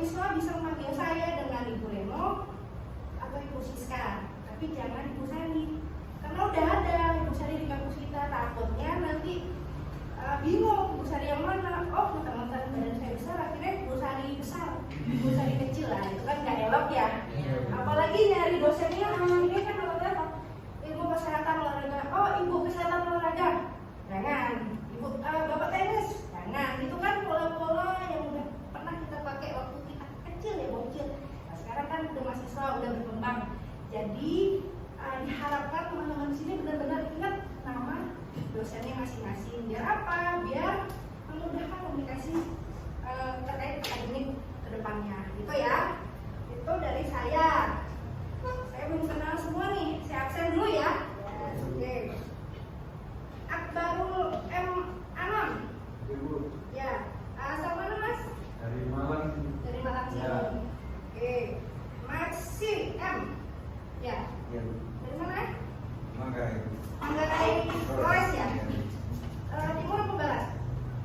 mahasiswa bisa memanggil saya dengan Ibu Reno atau Ibu Siska, tapi jangan Ibu Sari, karena udah ada Ibu Sari di kampus kita. Takutnya nanti bingung Ibu Sari yang mana. Oh, teman-teman badan saya besar, akhirnya Ibu Sari besar, Ibu Sari kecil lah, itu kan nggak elok ya. Apalagi nyari dosennya ini kan apa? Ilmu kesehatan olahraga. Oh, Ibu kesehatan olahraga, jangan. Ibu Bapak tenis, jangan. Itu kan pola-pola yang udah pernah kita pakai waktu kita kecil ya, bocil. Nah, sekarang kan udah mahasiswa, udah berkembang. Jadi diharapkan teman-teman di sini benar-benar ingat nama dosennya masing-masing. Biar apa? Biar memudahkan komunikasi terkait akademik ke depannya. Gitu ya. Itu dari saya. Saya belum kenal semua nih. Saya absen dulu ya. Oke. Akbarul M. Anam. Ya. Asal mana Mas? Dari Malang. Dari Malang sih. Ya. Oke. Maxi M. Ya. Ya. Dari mana? Manggarai. Manggarai Flores ya. Timur atau barat?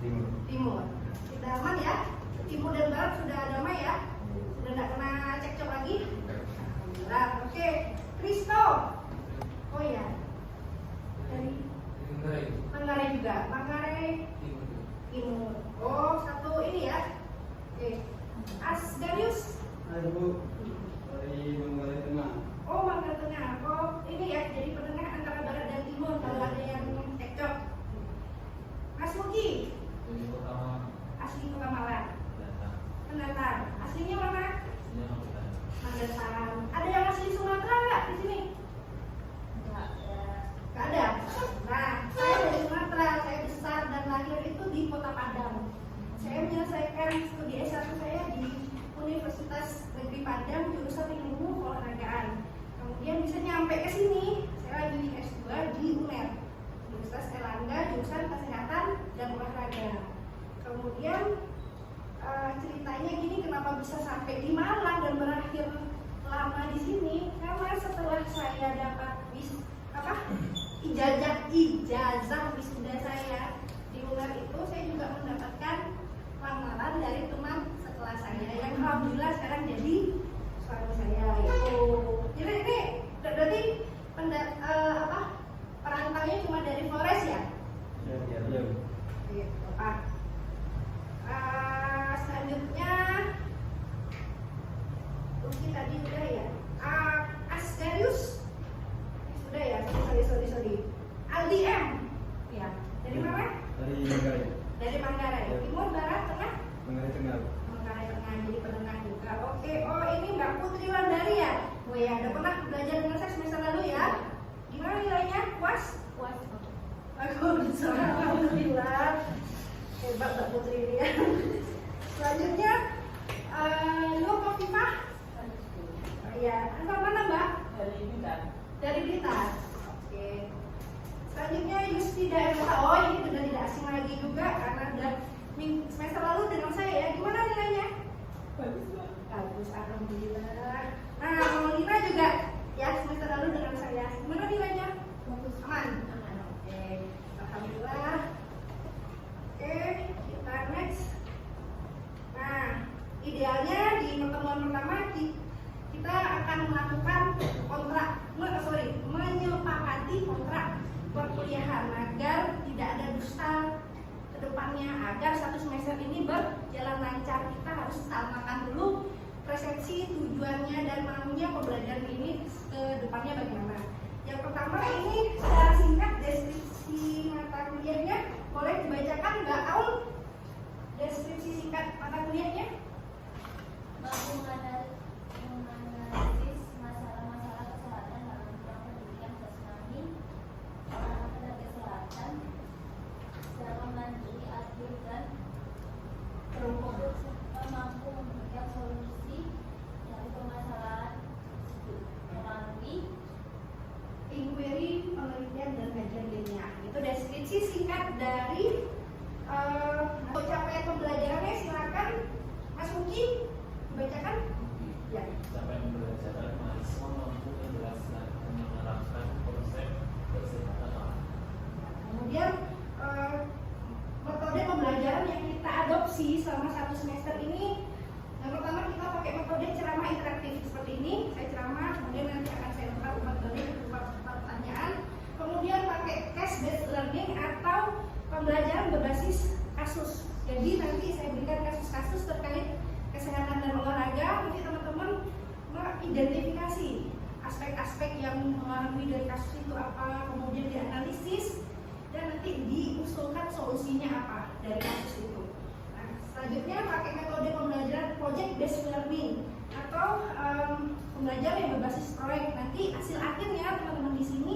Timur. Timur. Sudah aman ya? Timur dan barat sudah damai ya? Sudah tidak kena cekcok lagi? Alhamdulillah. Oke. Kristo. Oh ya. Dari Manggarai juga. Manggarai Timur. Oh, satu ini ya. Oke. Asgarius. Hai Bu. Dari Manggarai Tengah. Oh, Manggarai Tengah. Oh, ini ya. Jadi penengah antara barat dan timur kalau ada yang cekcok. Mas Muki. Asli Kota Malang. Pendatang. Aslinya mana? Pendatang. Ada yang asli Sumatera nggak di sini? Nggak ada. Nah, saya dari Sumatera. Saya besar dan lahir itu di Kota Padang. Saya menyelesaikan studi S1 saya di Universitas Negeri Padang, jurusan ilmu olahragaan. Kemudian bisa nyampe ke sini. Saya lagi di S2 di UNER, Universitas Erlangga, jurusan kesehatan dan olahraga. Kemudian ceritanya gini, kenapa bisa sampai di Malang dan berakhir lama di sini? Karena setelah saya dapat ijazah wisuda saya di UNER itu, saya juga mendapatkan lamaran dari teman sekelas saya yang alhamdulillah sekarang jadi suami saya itu. Jadi ini berarti perantaunya cuma dari Flores ya? Iya. Gitu, Pak. Selanjutnya Luki tadi sudah ya. Asgarius sudah ya. Sorry. Aldi M. Ya. Dari mana? Dari Manggarai. Dari Manggarai. Timur, barat, tengah? Manggarai Tengah. Manggarai Tengah, jadi penengah juga. Oke. Oh, ini Mbak Putri Wandari ya. Oh ya, udah pernah belajar dengan saya semester lalu ya. Gimana nilainya? Puas? Bagus. Alhamdulillah. Hebat Mbak Putri ini ya. Selanjutnya Nur Kofifah. Ya, asal mana Mbak? Dari Blitar. Oke. Selanjutnya Yustida Elsa. Oh, ini sudah tidak asing lagi juga karena sudah semester lalu dengan saya ya. Gimana nilainya? Bagus, alhamdulillah. Nah, Maulina juga ya semester lalu dengan saya. Gimana nilainya? Bagus. Aman. Oke. Alhamdulillah. Oke, kita next. Nah, idealnya di pertemuan pertama kita akan melakukan menyepakati kontrak perkuliahan agar tidak ada dusta ke depannya, agar satu semester ini berjalan lancar. Kita harus utamakan dulu persepsi tujuannya dan maunya pembelajaran ini ke depannya bagaimana. Yang pertama ini secara singkat deskripsi mata kuliahnya, boleh dibacakan Mbak Aul? Deskripsi singkat mata kuliahnya? Menganalisis masalah-masalah kesehatan dalam bidang pendidikan jasmani, tenaga kesehatan, secara mandiri, adil dan terukur serta mampu memberikan solusi dari permasalahan tersebut melalui inquiry, penelitian dan kajian ilmiah. Itu deskripsi singkat dari capaian pembelajarannya. Silakan Mas Muki dibacakan. Ya. Capaian pembelajaran mahasiswa mampu menjelaskan dan menerapkan konsep kesehatan alam. Kemudian metode pembelajaran yang kita adopsi selama satu semester ini Yang pertama kita pakai metode ceramah interaktif seperti ini. Saya ceramah, kemudian nanti akan saya buka metode berupa pertanyaan. Kemudian pakai case based learning atau pembelajaran berbasis kasus. Jadi nanti saya berikan kasus-kasus terkait kesehatan dan olahraga. Nanti teman-teman mengidentifikasi aspek-aspek yang mengalami dari kasus itu apa, kemudian dianalisis dan nanti diusulkan solusinya apa dari kasus itu. Nah, selanjutnya pakai metode pembelajaran project based learning atau pembelajaran yang berbasis proyek. Nanti hasil akhirnya teman-teman di sini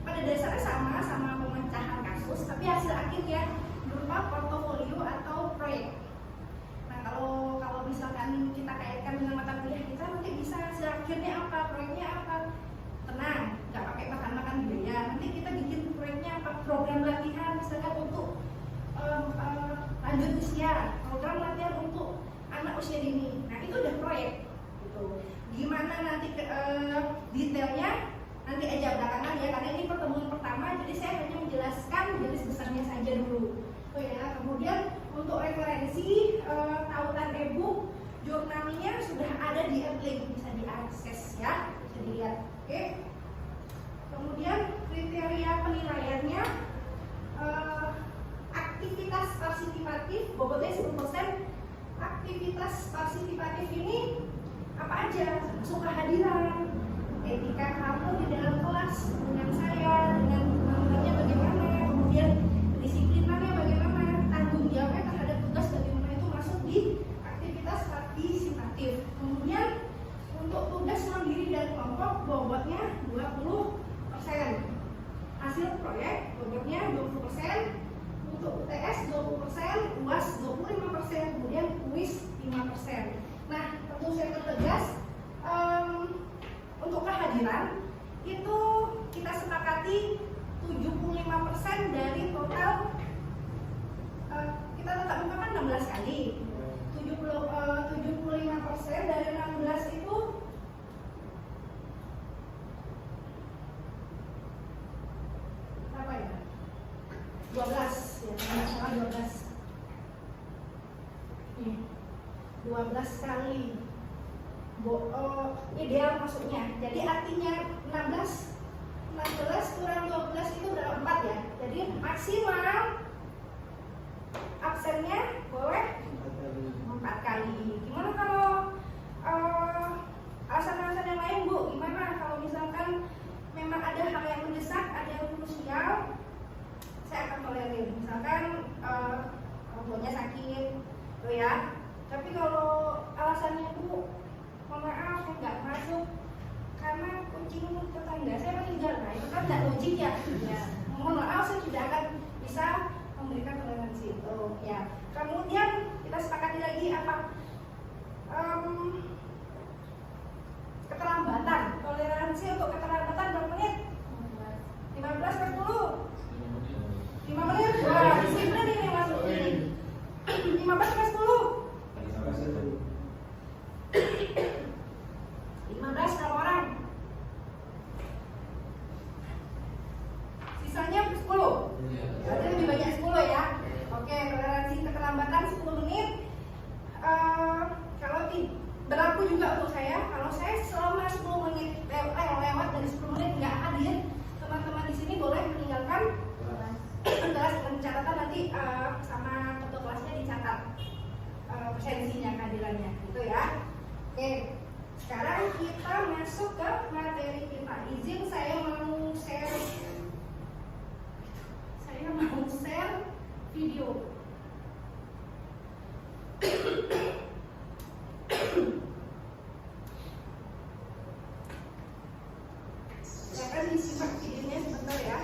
pada dasarnya sama pemecahan kasus, tapi hasil akhirnya berupa portofolio atau proyek. Nah, kalau misalkan kita kaitkan dengan mata kuliah kita, nanti bisa hasil akhirnya apa, proyeknya apa. Tenang, nggak pakai makan-makan biaya. Nanti kita bikin proyeknya apa, program latihan misalkan untuk lanjut usia, program latihan untuk anak usia dini. Nah, itu udah proyek. Gitu. Gimana nanti detailnya nanti aja belakangan ya, karena ini pertemuan pertama, jadi saya hanya menjelaskan garis besarnya saja dulu. Oh ya, kemudian untuk referensi tautan e-book jurnalnya sudah ada di link, bisa diakses ya, bisa dilihat. Oke. Kemudian kriteria penilaiannya aktivitas partisipatif bobotnya 10%. Aktivitas partisipatif ini apa aja? Termasuk kehadiran, etika kamu di dalam kelas dengan saya, dengan teman-temannya bagaimana, kemudian disiplinannya bagaimana, tanggung jawabnya terhadap tugas bagaimana, itu masuk di aktivitas partisipatif. Kemudian untuk tugas mandiri dan kelompok bobotnya 20%. Hasil proyek bobotnya 20%. Untuk UTS 20%, UAS 25%, kemudian kuis 5%. Nah, tentu saya pertegas untuk kehadiran itu kita sepakati 75% dari total. Kita tetap muka kan 16 kali. 75% dari 16 itu apa ya? 12 ya, tidak salah 12. 12 kali ideal masuknya. Jadi artinya 16 kurang 12 itu berapa? 4 ya. Jadi maksimal absennya boleh 4 kali. Gimana kalau alasan-alasan yang lain, Bu? Gimana kalau misalkan memang ada hal yang mendesak, ada yang krusial, saya akan tolerir. Misalkan orang tuanya sakit, tuh ya. Tapi kalau alasannya, Bu, mohon maaf saya nggak masuk karena kucing tetangga saya meninggal, nah itu kan nggak logik ya. Mohon maaf, saya tidak akan bisa memberikan toleransi itu ya. Kemudian kita sepakati lagi apa? Keterlambatan, toleransi untuk keterlambatan berapa menit? 15 ke 10? 5 menit? Wah, disiplin ini masuk ini. 15 ke 10? 15 kalau orang. Sisanya 10. Berarti lebih banyak 10 ya. Oke, toleransi keterlambatan 10 menit. Kalau berlaku juga untuk saya, kalau saya selama 10 menit lewat dari 10 menit nggak hadir, teman-teman di sini boleh meninggalkan kelas dengan catatan nanti sama ketua kelasnya dicatat presensinya, kehadirannya, gitu ya. Oke, sekarang kita masuk ke materi kita. Izin saya mau share video. Silakan disimak videonya sebentar ya.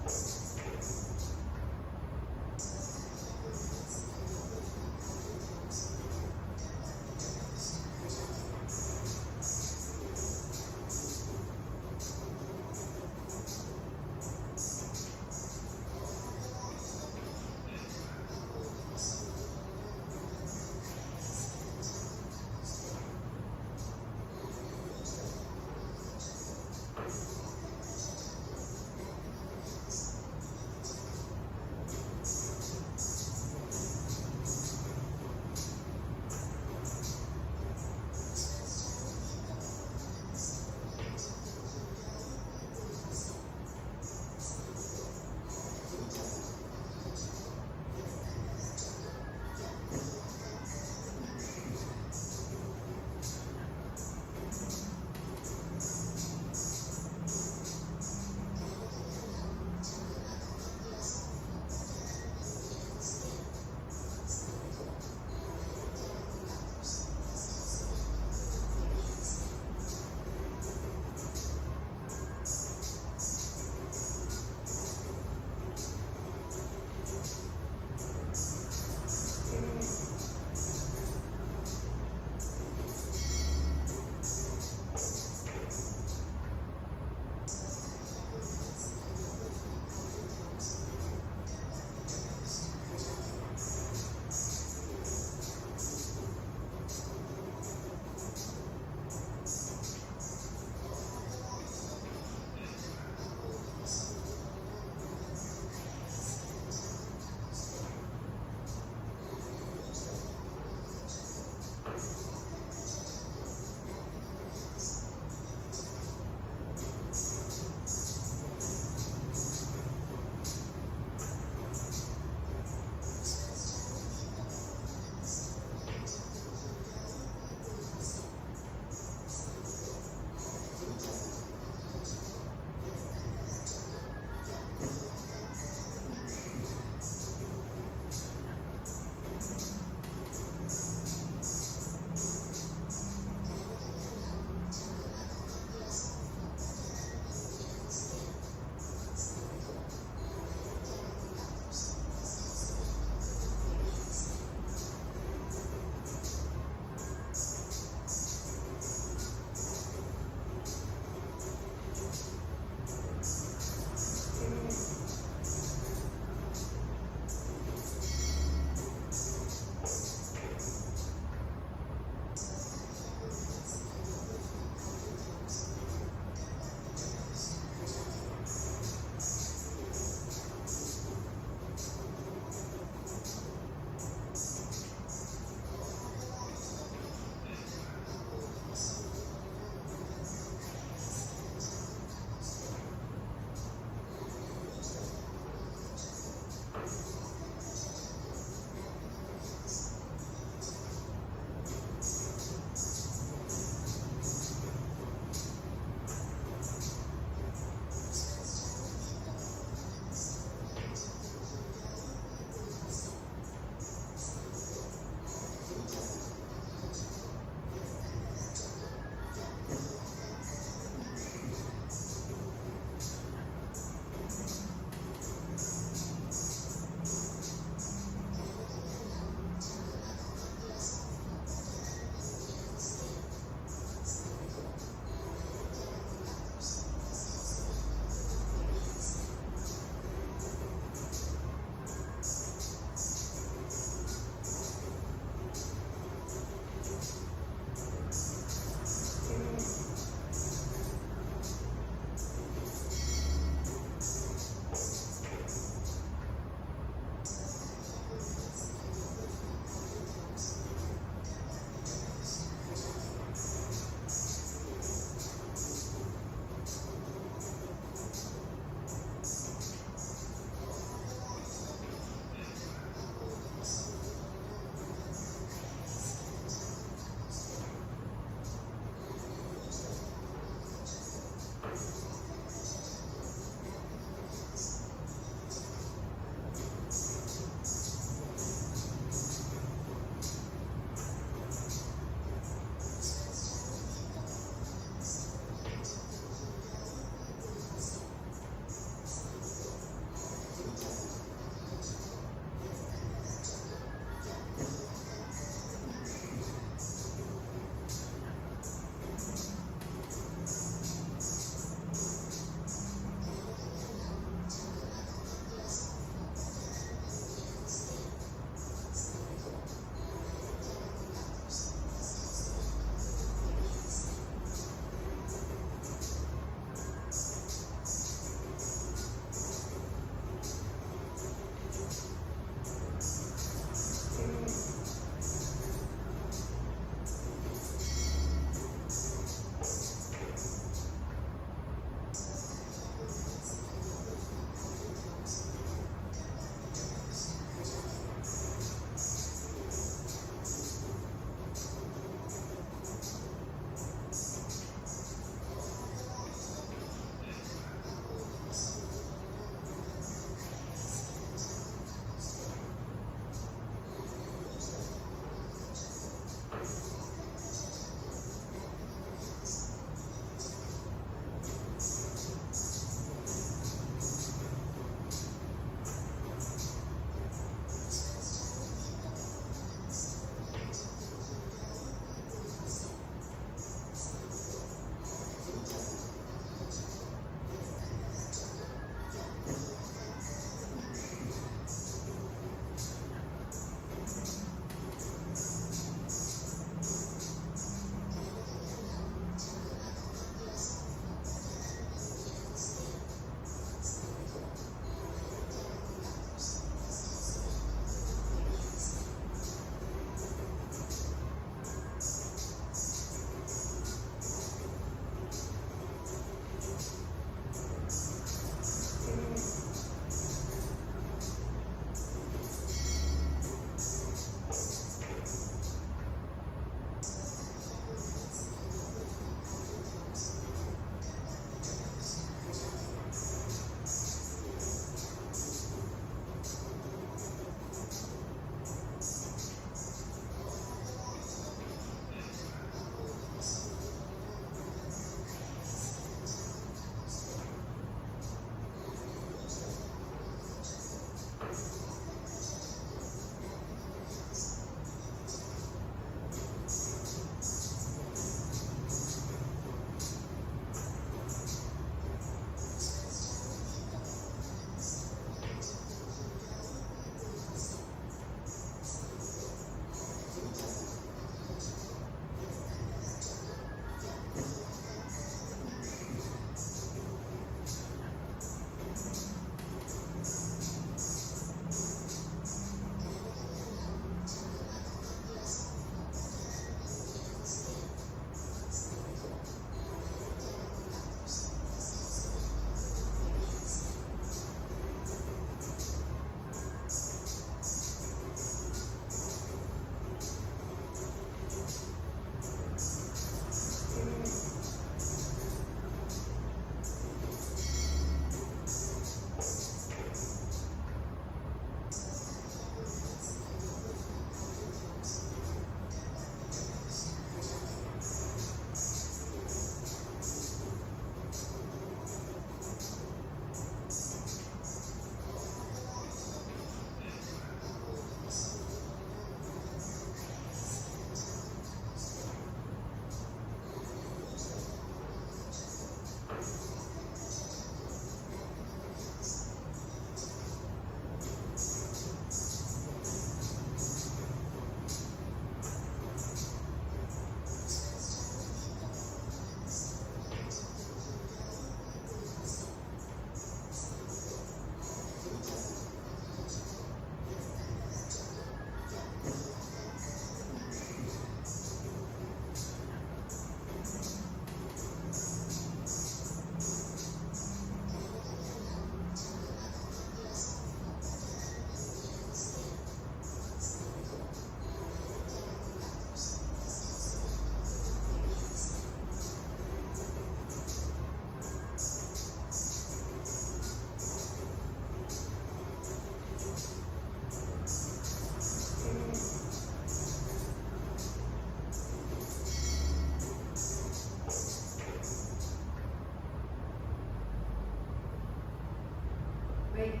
Baik.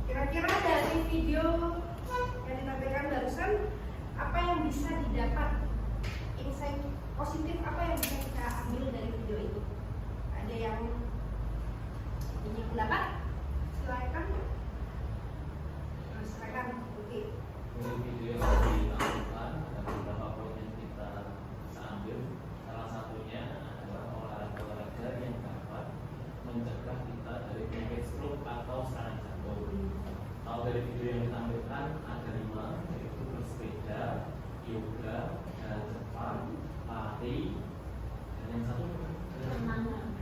Kira-kira dari video yang ditampilkan barusan, apa yang bisa didapat, insight positif apa yang bisa kita ambil dari video itu? Ada yang punya pendapat? Silakan. Silakan. Oke. Dari video yang ditampilkan ada beberapa poin yang kita bisa ambil. Salah satunya adalah olahraga yang dapat mencegah kita dari penyakit stroke atau serangan jantung. Kalau dari video yang ditampilkan ada 5, yaitu bersepeda, yoga, jalan cepat, lari, dan yang satu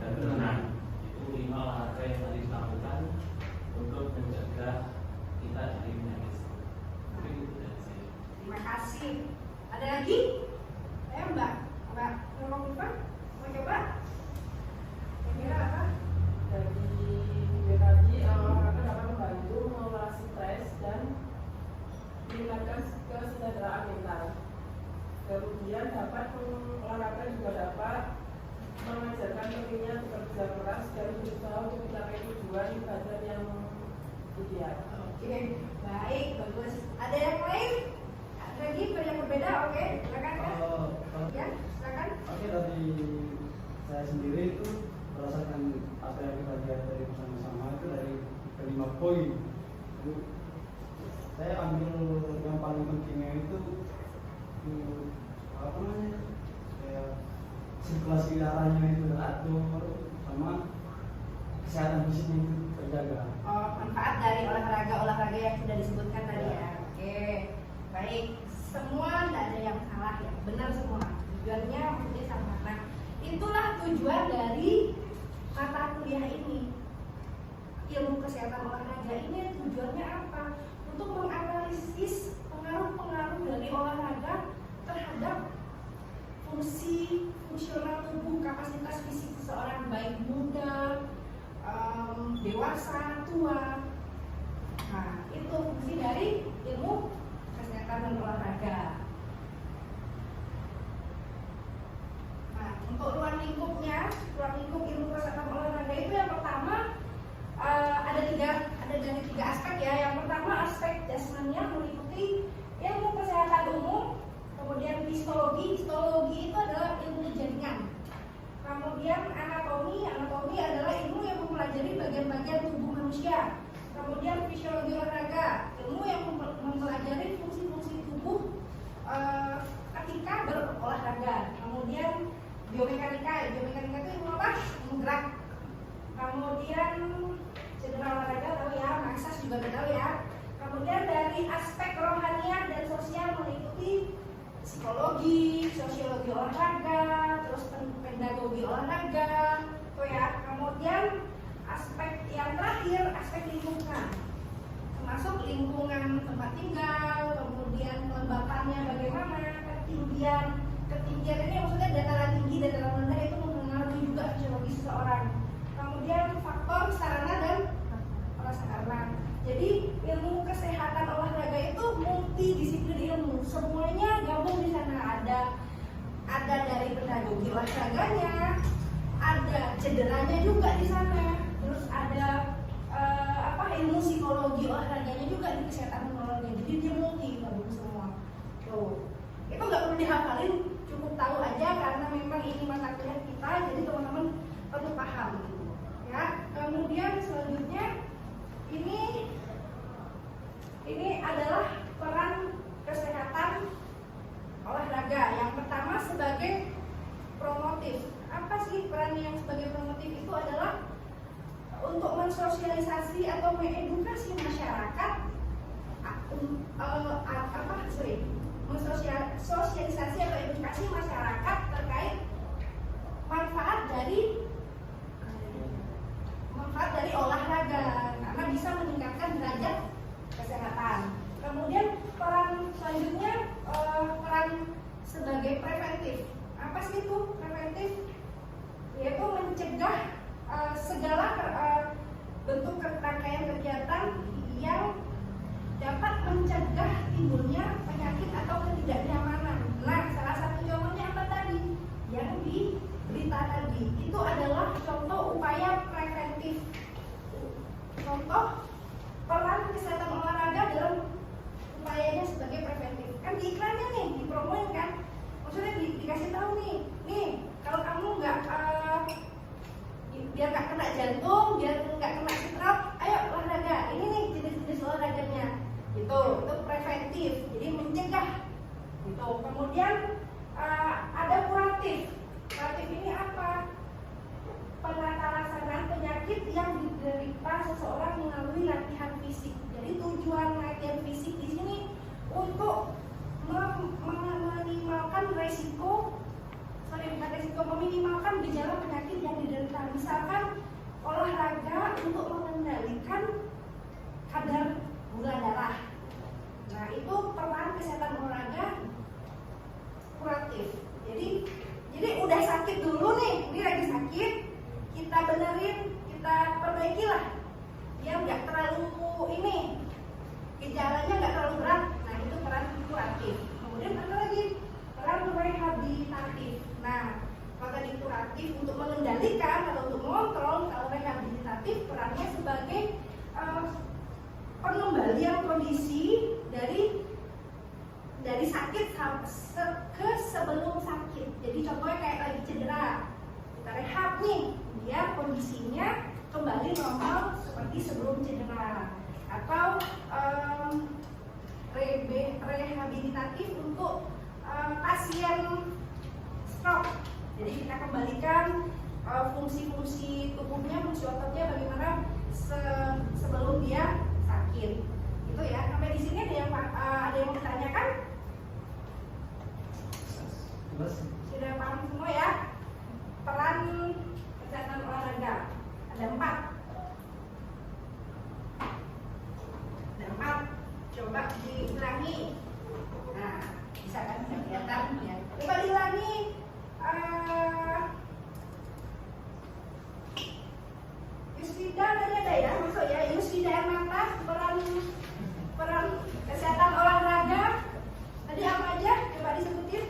dan berenang. Itu 5 olahraga yang tadi ditampilkan untuk mencegah kita dari penyakit stroke. Mungkin itu dari saya. Terima kasih. Ada lagi? Mbak Nurulfa, mau coba? Kira-kira apa? Dari video tadi olahraga dapat membantu mengelola stres dan meningkatkan kesejahteraan mental. Kemudian olahraga juga dapat mengajarkan pentingnya bekerja keras dan berusaha untuk mencapai tujuan ibadah yang ideal. Oke, baik, bagus. Ada yang lain? Ada lagi yang berbeda? Oke, silakan kan? Ya, silakan. Oke, dari saya sendiri itu berdasarkan apa yang kita lihat dari bersama-sama itu dari kelima poin itu saya ambil yang paling pentingnya itu apa namanya kayak sirkulasi darahnya itu teratur sama kesehatan fisiknya itu terjaga. Oh, manfaat dari olahraga yang sudah disebutkan tadi ya. Oke, baik. Semua tidak ada yang salah ya, benar semua. Tujuannya maksudnya sama. Nah, itulah tujuan dari mata kuliah ini. Ilmu kesehatan olahraga ini tujuannya apa? Untuk menganalisis pengaruh-pengaruh dari olahraga terhadap fungsional tubuh, kapasitas fisik seseorang baik muda, dewasa, tua. Nah, itu fungsi dari ilmu kesehatan dan olahraga. Nah, untuk ruang lingkup ilmu kesehatan olahraga itu yang pertama ada dari tiga aspek ya. Yang pertama aspek jasmania meliputi ilmu kesehatan umum, kemudian histologi itu adalah ilmu jaringan. Kemudian anatomi adalah ilmu yang mempelajari bagian-bagian tubuh manusia. Kemudian fisiologi olahraga, ilmu yang mempelajari fungsi-fungsi tubuh ketika berolahraga. Kemudian biomekanika itu ilmu apa? Menggerak. Kemudian cedera olahraga tahu ya, massage juga tahu ya. Kemudian dari aspek rohaniah dan sosial meliputi psikologi, sosiologi olahraga, terus pedagogi olahraga, tuh ya. Kemudian aspek yang terakhir, aspek lingkungan, termasuk lingkungan tempat tinggal, kemudian kelembapannya bagaimana, ketinggian ini maksudnya dataran tinggi, dataran rendah itu mempengaruhi juga fisiologi seseorang. Kemudian faktor sarana dan prasarana. Jadi ilmu kesehatan olahraga itu multidisiplin ilmu, semuanya gabung di sana. Ada dari pedagogi olahraganya, ada cederanya juga di sana, terus ada ilmu psikologi olahraganya juga di kesehatan olahraga. Jadi dia multi gabung semua. Tuh, itu nggak perlu dihafalin, cukup tahu aja karena memang ini mata kuliah kita, jadi teman-teman perlu paham gitu. Ya, kemudian selanjutnya ini adalah peran kesehatan olahraga. Yang pertama sebagai promotif. Apa sih peran yang sebagai promotif? Itu adalah untuk mensosialisasi atau mengedukasi masyarakat, sosialisasi atau edukasi masyarakat terkait manfaat dari olahraga karena bisa meningkatkan derajat kesehatan. Kemudian peran selanjutnya peran sebagai preventif. Apa sih itu preventif? Yaitu mencegah segala bentuk rangkaian kegiatan yang dapat mencegah timbulnya penyakit atau ketidaknyamanan. Nah, salah satu contohnya apa tadi? Yang di berita tadi itu adalah contoh upaya preventif. contoh peran kesehatan olahraga dalam upayanya sebagai preventif. Kan di iklannya nih, dipromoin kan, maksudnya dikasih tahu nih kalau kamu nggak biar nggak kena jantung, biar nggak kena stroke, ayo olahraga. Ini nih jenis-jenis olahraganya, itu preventif, jadi mencegah. Gitu. Kemudian ada kuratif. Kuratif ini apa? Penata-laksanaan penyakit yang diderita seseorang melalui latihan fisik. Jadi tujuan latihan fisik di sini untuk meminimalkan meminimalkan gejala penyakit yang diderita. Misalkan olahraga untuk mengendalikan kadar gula darah. Nah, itu peran kesehatan olahraga kuratif. Jadi udah sakit dulu nih, ini lagi sakit, kita benerin, kita perbaikilah, biar nggak terlalu gejalanya nggak terlalu berat. Nah, itu peran kuratif. Kemudian ada lagi peran rehabilitatif. Nah, kalau tadi kuratif untuk mengendalikan atau untuk mengontrol, kalau rehabilitatif perannya sebagai pengembalian kondisi dari sakit ke sebelum sakit. Jadi contohnya kayak lagi cedera, kita rehab nih, biar kondisinya kembali normal seperti sebelum cedera. Atau rehabilitatif untuk pasien stroke. Jadi kita kembalikan fungsi-fungsi tubuhnya, fungsi ototnya bagaimana sebelum dia sakit. Itu ya. Sampai di sini ada yang mau ditanyakan? Sudah paham semua ya? Peran kesehatan olahraga ada 4. Coba diulangi. Nah, bisa kan, bisa kelihatan ya. Coba diulangi. Yusfida tadi ada ya, masuk ya. Yusfida Ernata, peran kesehatan olahraga tadi apa aja? Coba disebutin.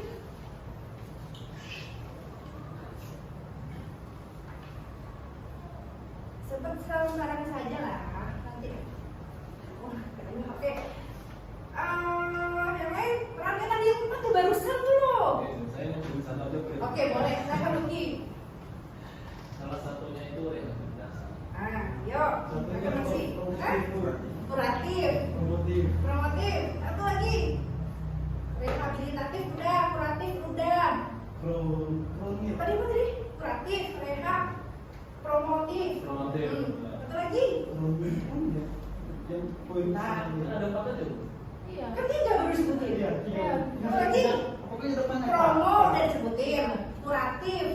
Sebut sekarang saja lah nanti. Oke. Yang lain perannya tadi apa tuh barusan dulu? Saya mau tulisan aja. Oke, boleh. Silakan Luki. Salah satunya itu rehabilitasi. Yuk. Silakan masih. Kuratif. Promotif. Satu lagi. Rehabilitatif udah, kuratif udah. Tadi apa tadi? Kuratif, rehab, promotif. Satu lagi. Kan ada 4 aja. Iya. Kan 3 baru disebutin. Iya. Satu lagi. Pokoknya depannya Promo udah disebutin. Kuratif.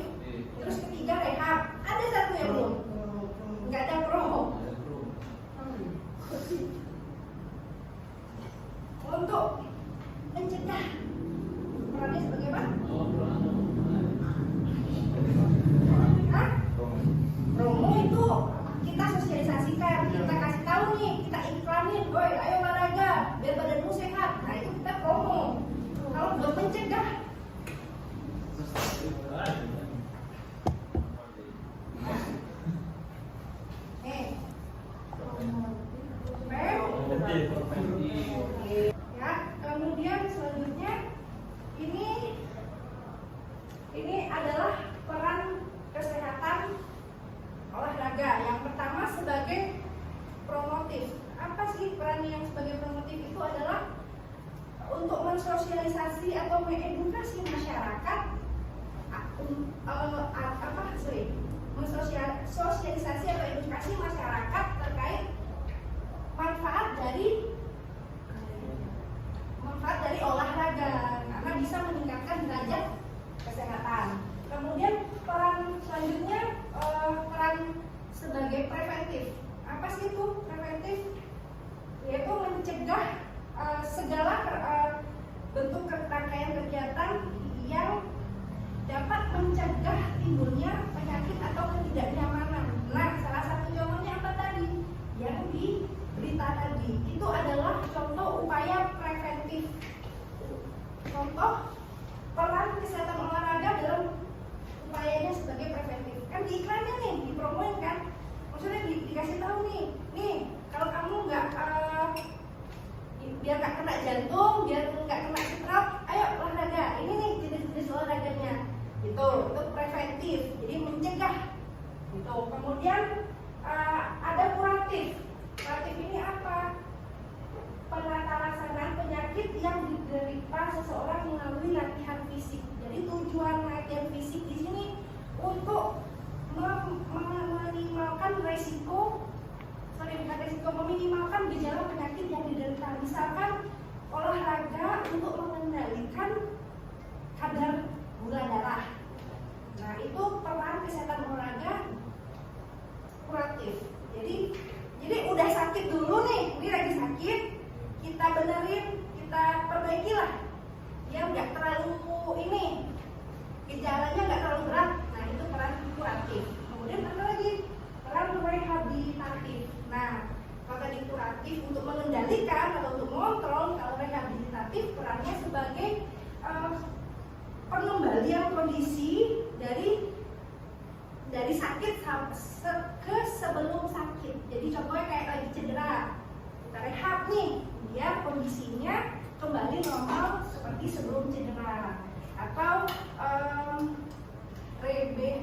Terus ketiga rehab. Ada satu yang belum. Nggak ada promo. Ada pro. Untuk mencegah perannya sebagai apa? Oh, peran. Hah? Promo itu kita sosialisasikan, kita kasih tahu nih, kita iklanin, woi ayo olahraga biar badanmu sehat. Nah itu kita promo. Kalau buat mencegah, ya. Kemudian selanjutnya ini adalah peran kesehatan olahraga. Yang pertama sebagai promotif. Apa sih peran yang sebagai promotif? Itu adalah untuk mensosialisasi atau mengedukasi masyarakat, sosialisasi atau edukasi masyarakat terkait manfaat dari olahraga karena bisa meningkatkan derajat kesehatan. Kemudian peran selanjutnya peran sebagai preventif. Apa sih itu preventif? Yaitu mencegah segala bentuk rangkaian kegiatan yang dapat mencegah timbulnya penyakit atau ketidaknyamanan. Nah, salah satu contohnya apa tadi? Yang di berita tadi itu adalah contoh upaya preventif. Contoh peran kesehatan olahraga dalam upayanya sebagai preventif. Kan di iklannya nih, dipromoin kan? Maksudnya dikasih tahu nih jantung biar nggak kena stroke. Ayo olahraga. Ini nih jenis-jenis olahraganya. Itu preventif. Jadi mencegah. Gitu. Kemudian ada kuratif. Kuratif ini apa? Penata-laksanaan penyakit yang diderita seseorang melalui latihan fisik. Jadi tujuan latihan fisik di sini untuk meminimalkan meminimalkan gejala penyakit yang diderita. Misalkan olahraga untuk mengendalikan kadar gula darah. Nah, itu peran kesehatan olahraga kuratif. Jadi udah sakit dulu nih, ini lagi sakit, kita benerin, kita perbaiki lah. Dia nggak terlalu ini, gejalanya nggak terlalu berat. Nah, itu peran kuratif. Kemudian ada lagi peran rehabilitatif. Nah, kalau tadi kuratif untuk mengendalikan atau untuk mengontrol, kalau rehabilitatif perannya sebagai pengembalian kondisi dari sakit ke sebelum sakit. Jadi contohnya kayak lagi cedera, kita rehab nih, biar kondisinya kembali normal seperti sebelum cedera. Atau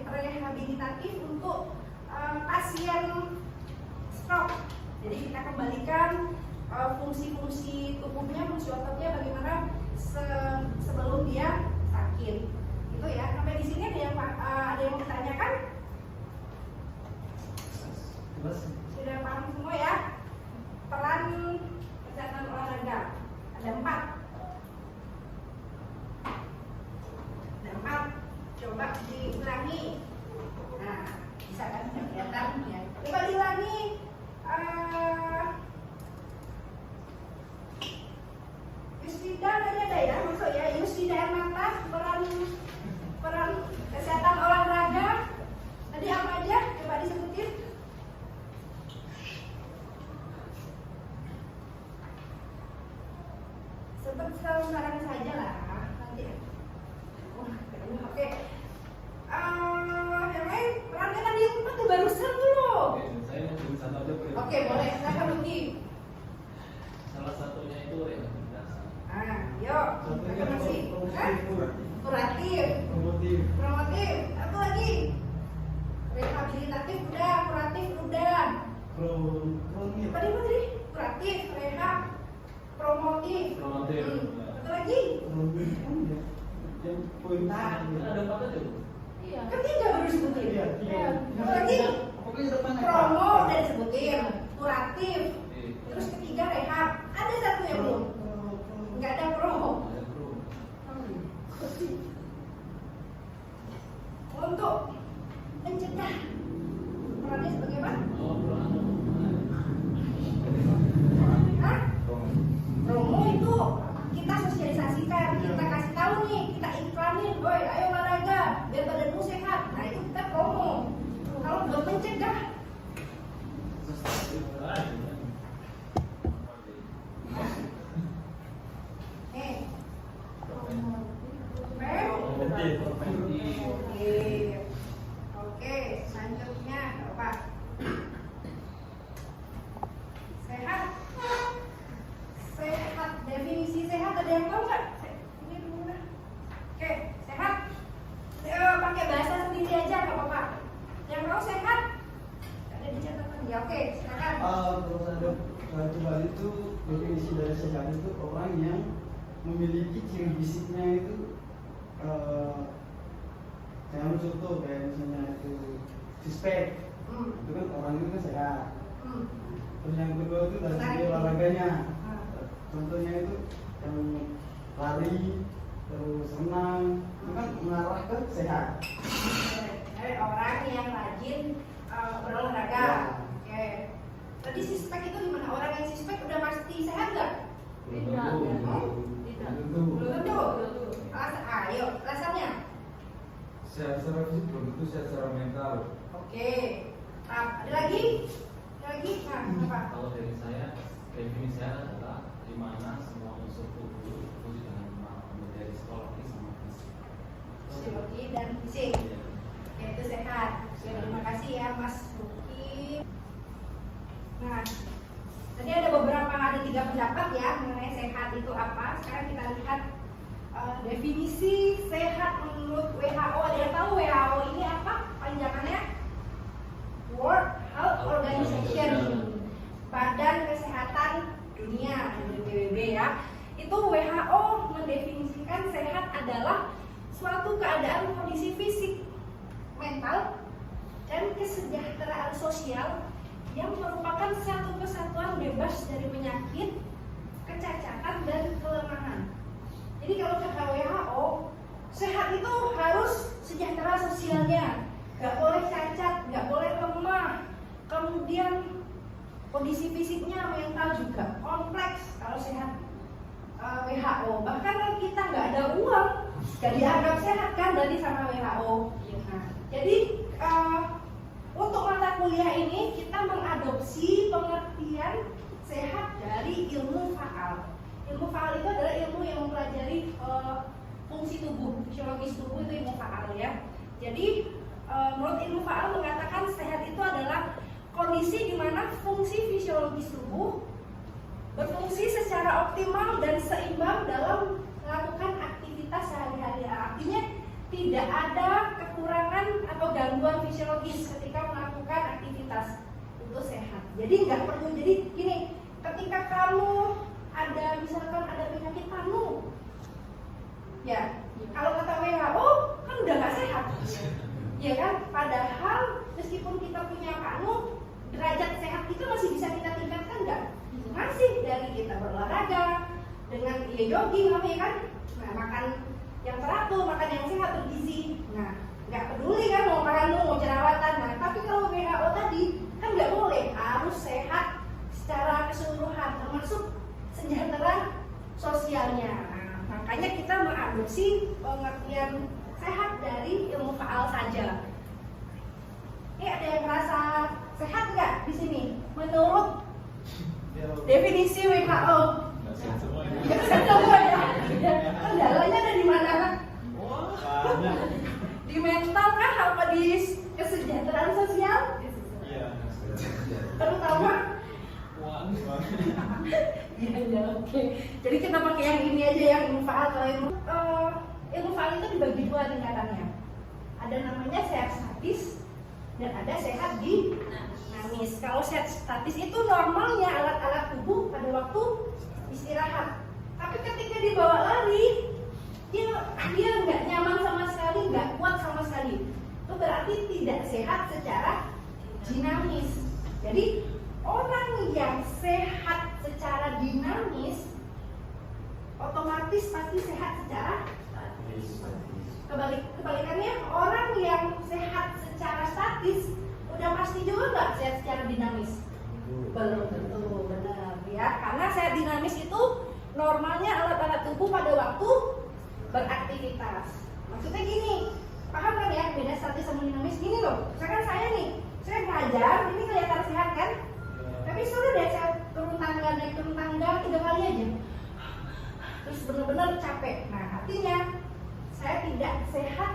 rehabilitatif untuk pasien stroke. Jadi kita kembalikan fungsi-fungsi tubuhnya, fungsi ototnya bagaimana sebelum dia sakit. Itu ya. Sampai di sini ada yang mau ditanyakan? Sudah paham semua ya? Peran kesehatan olahraga ada 4. Ada 4. Coba diulangi. Nah, bisa kan kelihatan ya. Coba diulangi. Yusrida tadi ada ya, masuk ya. Yusrida Hermata, peran kesehatan olahraga tadi apa aja? Coba disebutin. Sebut sekarang saja lah nanti. Oke. Yang lain perannya tadi apa tuh barusan dulu? Saya mau bilang satu aja. Oke, boleh. Silakan Luki. Salah satunya itu rehabilitasi. Yuk. Apa masih? Kuratif. Promotif. Apa lagi? Rehabilitatif udah, kuratif udah. Tadi kuratif, rehab, promotif. Apa lagi? Ada 4 aja, Bu. Iya. Kan 3 baru disebutin. Iya. Apa lagi? Pokoknya depannya Promo udah disebutin, kuratif. Oke. Terus ketiga rehab. Ada satu yang belum. Nggak ada promo. Ada pro. Untuk mencegah perannya sebagai apa? Oh, pro. Hah? Promo itu kita sosialisasikan, kita kasih tahu nih, kita iklanin, boy, ayo olahraga, biar badanmu sehat. Nah itu kita promo. Kalau belum mencegah, Oke, selanjutnya apa? Sehat. Sehat, definisi sehat ada yang tahu nggak? Ini dulu lah. Oke, sehat. Pakai bahasa sendiri aja nggak apa-apa. Yang tahu sehat? Ada di catatan ya. Oke, silakan. Terus ada satu hal itu definisi dari sehat itu orang yang memiliki ciri fisiknya itu saya ambil contoh kayak misalnya itu sispek, itu kan orang itu kan sehat. Terus yang kedua itu dari segi olahraganya, contohnya itu yang lari terus renang itu kan mengarah ke sehat. Orang yang rajin berolahraga. Ya. Oke. Tadi sispek itu gimana? Orang yang sispek udah pasti sehat nggak? Tidak. Belum tentu. Ayo, alasannya. Sehat secara fisik belum tentu sehat secara mental. Oke. Nah, ada lagi? Ada lagi? Nah, apa? Kalau dari saya, definisi saya adalah di mana semua unsur tubuh dipenuhi dengan materi psikologis sama fisik. Psikologi dan fisik. Yaitu sehat. Oke, terima kasih ya Mas Luki. Nah, tadi ada 3 pendapat ya mengenai sehat itu apa? Sekarang kita lihat definisi sehat menurut WHO. Ada yang tahu WHO ini apa? Panjangannya World Health Organization, Badan Kesehatan Dunia, PBB ya. Itu WHO mendefinisikan sehat adalah suatu keadaan kondisi fisik, mental, dan kesejahteraan sosial yang merupakan satu kesatuan bebas dari penyakit, kecacatan, dan kelemahan. Jadi kalau kata WHO, sehat itu harus sejahtera sosialnya, nggak boleh cacat, nggak boleh lemah, kemudian kondisi fisiknya, mental juga kompleks kalau sehat WHO. Bahkan kalau kita nggak ada uang, nggak dianggap sehat kan dari sama WHO. Nah, jadi untuk mata kuliah ini kita mengadopsi pengertian sehat dari ilmu faal. Ilmu faal itu adalah ilmu yang mempelajari fungsi tubuh, fisiologis tubuh, itu ilmu faal ya. Jadi menurut ilmu faal mengatakan sehat itu adalah kondisi di mana fungsi fisiologis tubuh berfungsi secara optimal dan seimbang dalam melakukan aktivitas sehari-hari. Artinya tidak ada kekurangan atau gangguan fisiologis ketika melakukan aktivitas, itu sehat. Jadi nggak perlu, jadi gini, ketika kamu ada misalkan ada penyakit panu, ya kalau kata WHO kan udah nggak sehat, ya kan? Padahal meskipun kita punya panu, derajat sehat itu masih bisa kita tingkatkan nggak? Masih, dari kita berolahraga dengan jogging apa ya kan? Nah, makan yang teratur, makan yang sehat, bergizi. Nah, nggak peduli kan mau panu, mau jerawatan. Nah, tapi kalau WHO tadi kan nggak boleh, harus sehat secara keseluruhan, termasuk sejahtera sosialnya. Nah, makanya kita mengadopsi pengertian sehat dari ilmu faal saja. Ada yang merasa sehat nggak di sini? Menurut definisi WHO. Semua ya. Kendalanya ada di mana? Di mental kah? Apa di kesejahteraan sosial? Terutama Uang. ya, oke. Jadi kita pakai yang ini aja, yang ilmu faal. Kalau ilmu faal itu dibagi dua tingkatannya. Ada namanya sehat statis dan ada sehat dinamis. Kalau sehat statis itu normalnya alat-alat tubuh pada waktu istirahat. Tapi ketika dibawa lari, dia nggak nyaman sama sekali, nggak kuat sama sekali. Itu berarti tidak sehat secara dinamis. Jadi orang yang sehat secara dinamis otomatis pasti sehat secara kebalikannya, orang yang sehat secara statis udah pasti juga nggak sehat secara dinamis. Belum tentu, benar ya, karena sehat dinamis itu normalnya alat-alat tubuh pada waktu beraktivitas. Maksudnya gini, paham kan ya beda statis sama dinamis? Gini loh, misalkan saya nih, saya ngajar, ini kelihatan sehat kan? Tapi suruh deh saya turun tangga, naik turun tangga 3 kali aja, terus benar-benar capek. Nah, artinya saya tidak sehat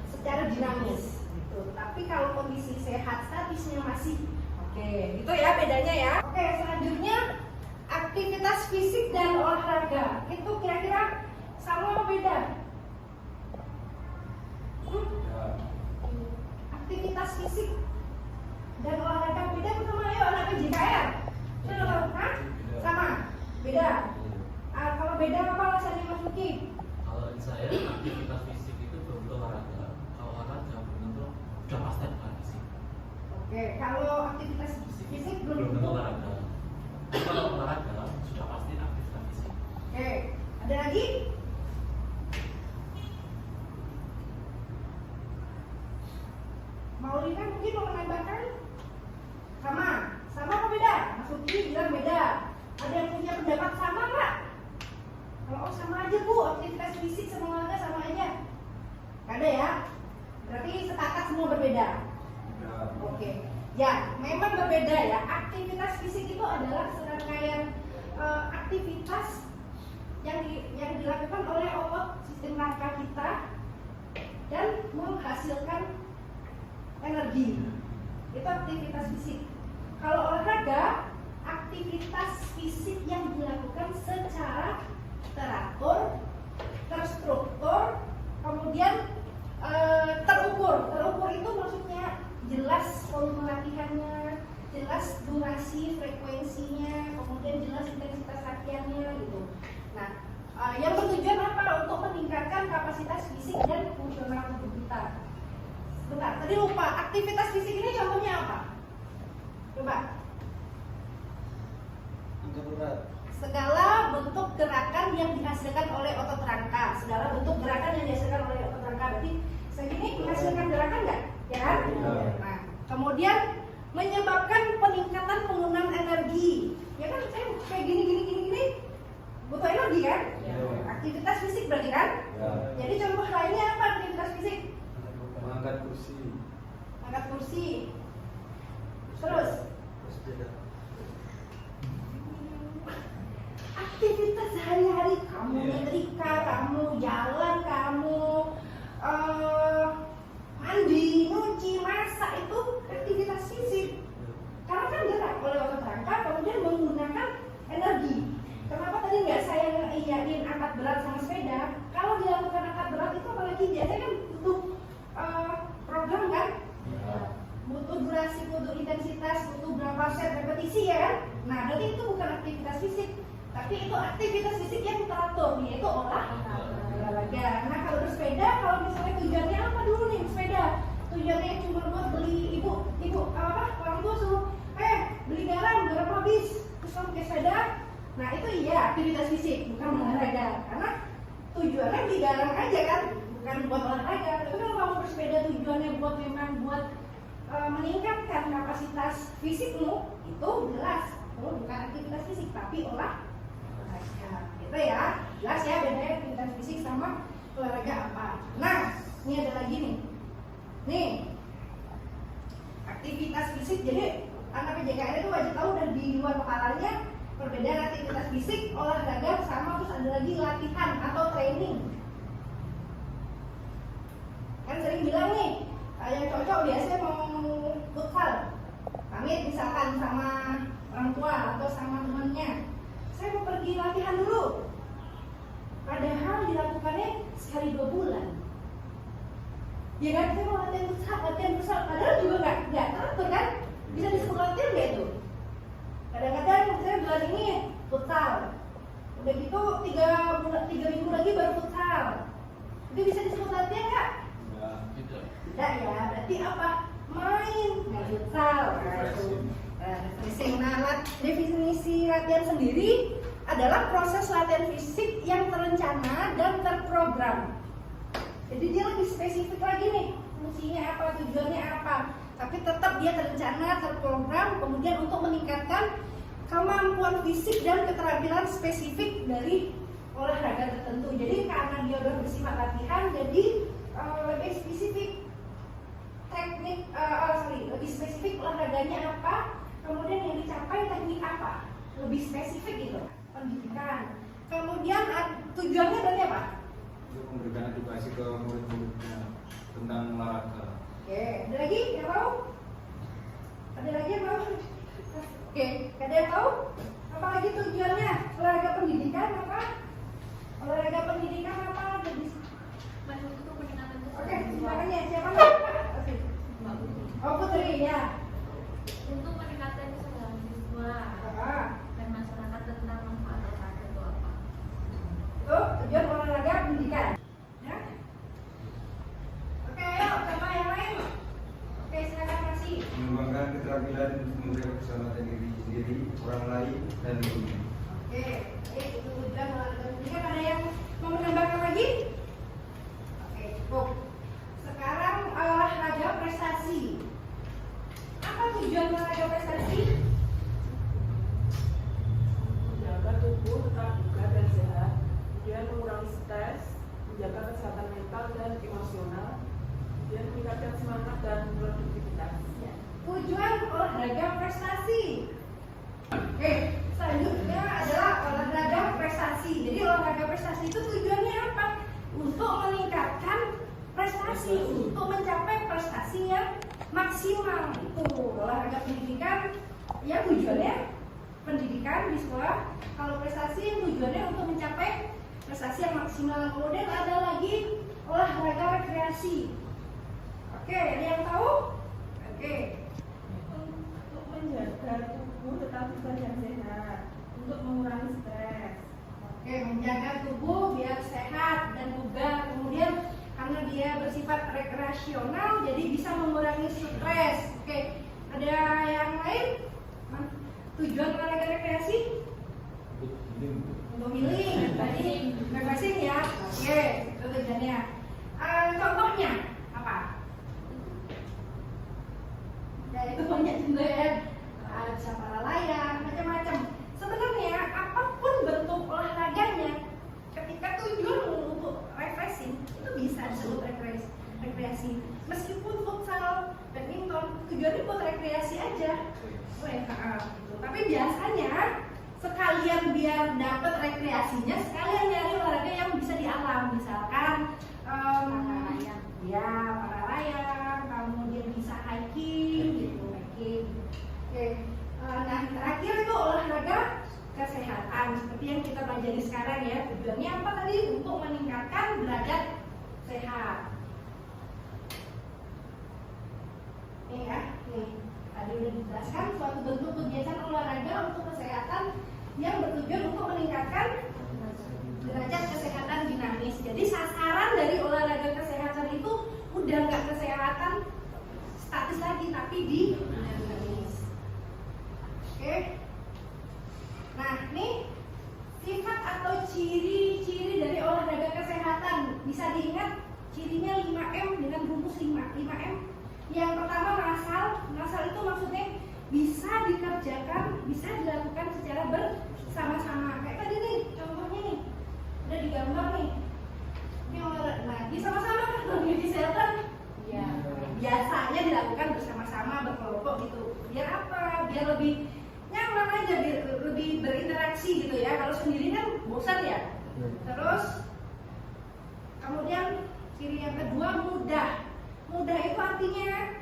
secara dinamis gitu. Tapi kalau kondisi sehat statisnya masih oke, gitu ya bedanya ya. Oke, selanjutnya aktivitas fisik dan olahraga itu kira-kira sama apa beda? Aktivitas fisik dan olahraga beda sama, ayo anak PJKR. Hah? Sama? Beda? Kalau beda apa alasannya Mas Luki? Kalau saya aktivitas fisik itu belum tentu olahraga. Kalau olahraga belum tentu udah pasti bukan fisik. Oke, kalau aktivitas fisik belum Belum tentu tentu. olahraga. Kalau olahraga sudah pasti aktivitas fisik. Oke, ada lagi? Maulina mungkin mau menambahkan? Sama apa beda? Mas Luki bilang beda. Ada yang punya pendapat sama nggak? Kalau sama aja Bu, aktivitas fisik sama olahraga sama aja. Nggak ada ya? Berarti sepakat semua berbeda. Oke. Ya, memang berbeda ya. Aktivitas fisik itu adalah serangkaian aktivitas yang dilakukan oleh otot sistem rangka kita dan menghasilkan energi. Itu aktivitas fisik. Kalau olahraga, aktivitas fisik yang dilakukan secara frekuensinya, kemudian jelas intensitas latihannya gitu. Nah, yang bertujuan apa? Untuk meningkatkan kapasitas fisik dan fungsional tubuh kita. Bentar, tadi lupa. Aktivitas fisik ini contohnya apa? Coba. Angkat berat. Segala bentuk gerakan yang dihasilkan oleh otot rangka. Segala bentuk gerakan yang dihasilkan oleh otot rangka. Berarti segini menghasilkan gerakan nggak? Ya kan? Nah, kemudian menyebabkan peningkatan penggunaan energi. Ya kan? Saya kayak gini butuh energi kan? Ya. Aktivitas fisik berarti kan? Ya. Jadi contoh lainnya apa aktivitas fisik? Mengangkat kursi. Angkat kursi. Terus Bersepeda. aktivitas sehari-hari kamu nyetrika, kamu jalan, kamu mandi, nyuci, masak itu aktivitas fisik. Karena kan gerak oleh otot rangka, kemudian menggunakan energi. Kenapa tadi nggak saya iyain angkat berat sama sepeda? Kalau dilakukan angkat berat itu apalagi biasanya kan butuh program kan? Butuh durasi, butuh intensitas, butuh berapa set repetisi ya kan? Nah berarti itu bukan aktivitas fisik, tapi itu aktivitas fisik yang teratur, yaitu olahraga. Nah kalau bersepeda, kalau misalnya tujuannya apa dulu nih bersepeda? Tujuannya cuma buat beli ibu orang tua suruh, beli garam habis, terus kamu pakai sepeda. Nah itu iya aktivitas fisik, bukan olahraga. Karena tujuannya beli garam aja kan, bukan buat olahraga. Tapi kalau kamu bersepeda tujuannya buat memang buat meningkatkan kapasitas fisikmu, itu jelas itu bukan aktivitas fisik tapi olahraga. Itu ya, jelas ya bedanya aktivitas fisik sama olahraga apa. Nah, ini ada lagi nih. Nih, aktivitas fisik. Jadi anak PJKN itu wajib tahu dan di luar kepalanya perbedaan aktivitas fisik, olahraga sama terus ada lagi latihan atau training. Kan sering bilang nih, yang cocok biasanya mau futsal, pamit misalkan sama orang tua atau sama temannya, saya mau pergi latihan dulu. Padahal dilakukannya sekali 2 bulan. Ya kan, saya mau latihan futsal, padahal juga nggak teratur kan? Bisa disebut latihan nggak itu? Kadang-kadang saya bulan ini futsal, udah gitu 3 minggu lagi baru futsal. Itu bisa disebut latihan nggak? Tidak ya, berarti apa? Main, nggak futsal. Nah, definisi latihan sendiri adalah proses latihan fisik yang terencana dan terprogram. Jadi dia lebih spesifik lagi nih, fungsinya apa, tujuannya apa. Tapi tetap dia terencana, terprogram, kemudian untuk meningkatkan kemampuan fisik dan keterampilan spesifik dari olahraga tertentu. Jadi karena dia udah bersifat latihan, jadi lebih spesifik teknik, lebih spesifik olahraganya apa, kemudian yang dicapai teknik apa, lebih spesifik gitu, pendidikan. Kemudian tujuannya berarti apa? Untuk memberikan edukasi ke murid-muridnya tentang olahraga. Oke, ada lagi yang tahu? Ada lagi yang tahu? Oke, ada yang tahu? Apa lagi tujuannya? Olahraga pendidikan apa? Olahraga pendidikan apa? Untuk peningkatan Oke, silakan ya. Siapa? Oke. Mbak Putri. Oh Putri ya. Untuk meningkatkan kesadaran siswa dan masyarakat tentang manfaat olahraga itu apa? Itu tujuan olahraga pendidikan. Ya. Oke, ayo sama yang lain. Oke, silakan kasih. Mengembangkan keterampilan memberikan keselamatan diri sendiri, orang lain, dan lingkungan. Oke, itu tujuan olahraga pendidikan. Ada yang mau menambahkan lagi? Oke, cukup. Sekarang olahraga prestasi. Apa tujuan olahraga prestasi? Menjaga tubuh tetap bugar dan sehat, kemudian mengurangi stres, menjaga kesehatan mental dan emosional, kemudian meningkatkan semangat dan produktivitas. Tujuan olahraga prestasi. Oke, selanjutnya adalah olahraga prestasi. Jadi olahraga prestasi itu tujuannya apa? Untuk meningkatkan prestasi, untuk mencapai prestasi yang maksimal. Itu olahraga pendidikan yang tujuannya pendidikan di sekolah. Kalau prestasi yang tujuannya untuk mencapai prestasi yang maksimal. Kemudian ada lagi olahraga rekreasi. Oke, ada yang tahu? Oke. Untuk menjaga tubuh tetap bugar dan sehat. untuk mengurangi stres. Oke, menjaga tubuh biar sehat dan bugar. Kemudian karena dia bersifat rekreasional, jadi bisa mengurangi stres. Oke, ada yang lain? Tujuan olahraga rekreasi? Untuk healing, tadi refreshing ya. Oke, itu tujuannya. Contohnya apa? Ya itu banyak juga ya. Bisa para layang, macam-macam. Sebenarnya apapun bentuk olahraganya, ketika tujuan untuk refreshing itu bisa disebut rekreasi. Meskipun futsal, badminton, tujuannya buat rekreasi aja. Gitu. Tapi biasanya sekalian biar dapat rekreasinya, sekalian nyari olahraga yang bisa di alam, misalkan para layang, kemudian bisa hiking, gitu, hiking. Oke, nah terakhir itu olahraga kesehatan seperti yang kita pelajari sekarang ya. Tujuannya apa tadi? Untuk meningkatkan derajat sehat. Nih ya, nih tadi udah dijelaskan suatu bentuk kegiatan olahraga untuk kesehatan yang bertujuan untuk meningkatkan derajat kesehatan dinamis. Jadi sasaran dari olahraga kesehatan itu udah nggak kesehatan statis lagi, tapi dinamis. Oke. Nah, nih sifat atau ciri-ciri dari olahraga kesehatan bisa diingat cirinya 5M dengan rumus 5M. Yang pertama massal itu maksudnya bisa dikerjakan, bisa dilakukan secara bersama-sama. Kayak tadi nih, contohnya nih, udah digambar nih. Ini olahraga, nah sama-sama kan olahraga kesehatan. Ya, biasanya dilakukan bersama-sama, berkelompok gitu. Biar apa? Biar lebih nyaman aja, lebih berinteraksi gitu ya. Kalau sendiri kan bosan ya. Terus kemudian ciri yang kedua mudah. Mudah itu artinya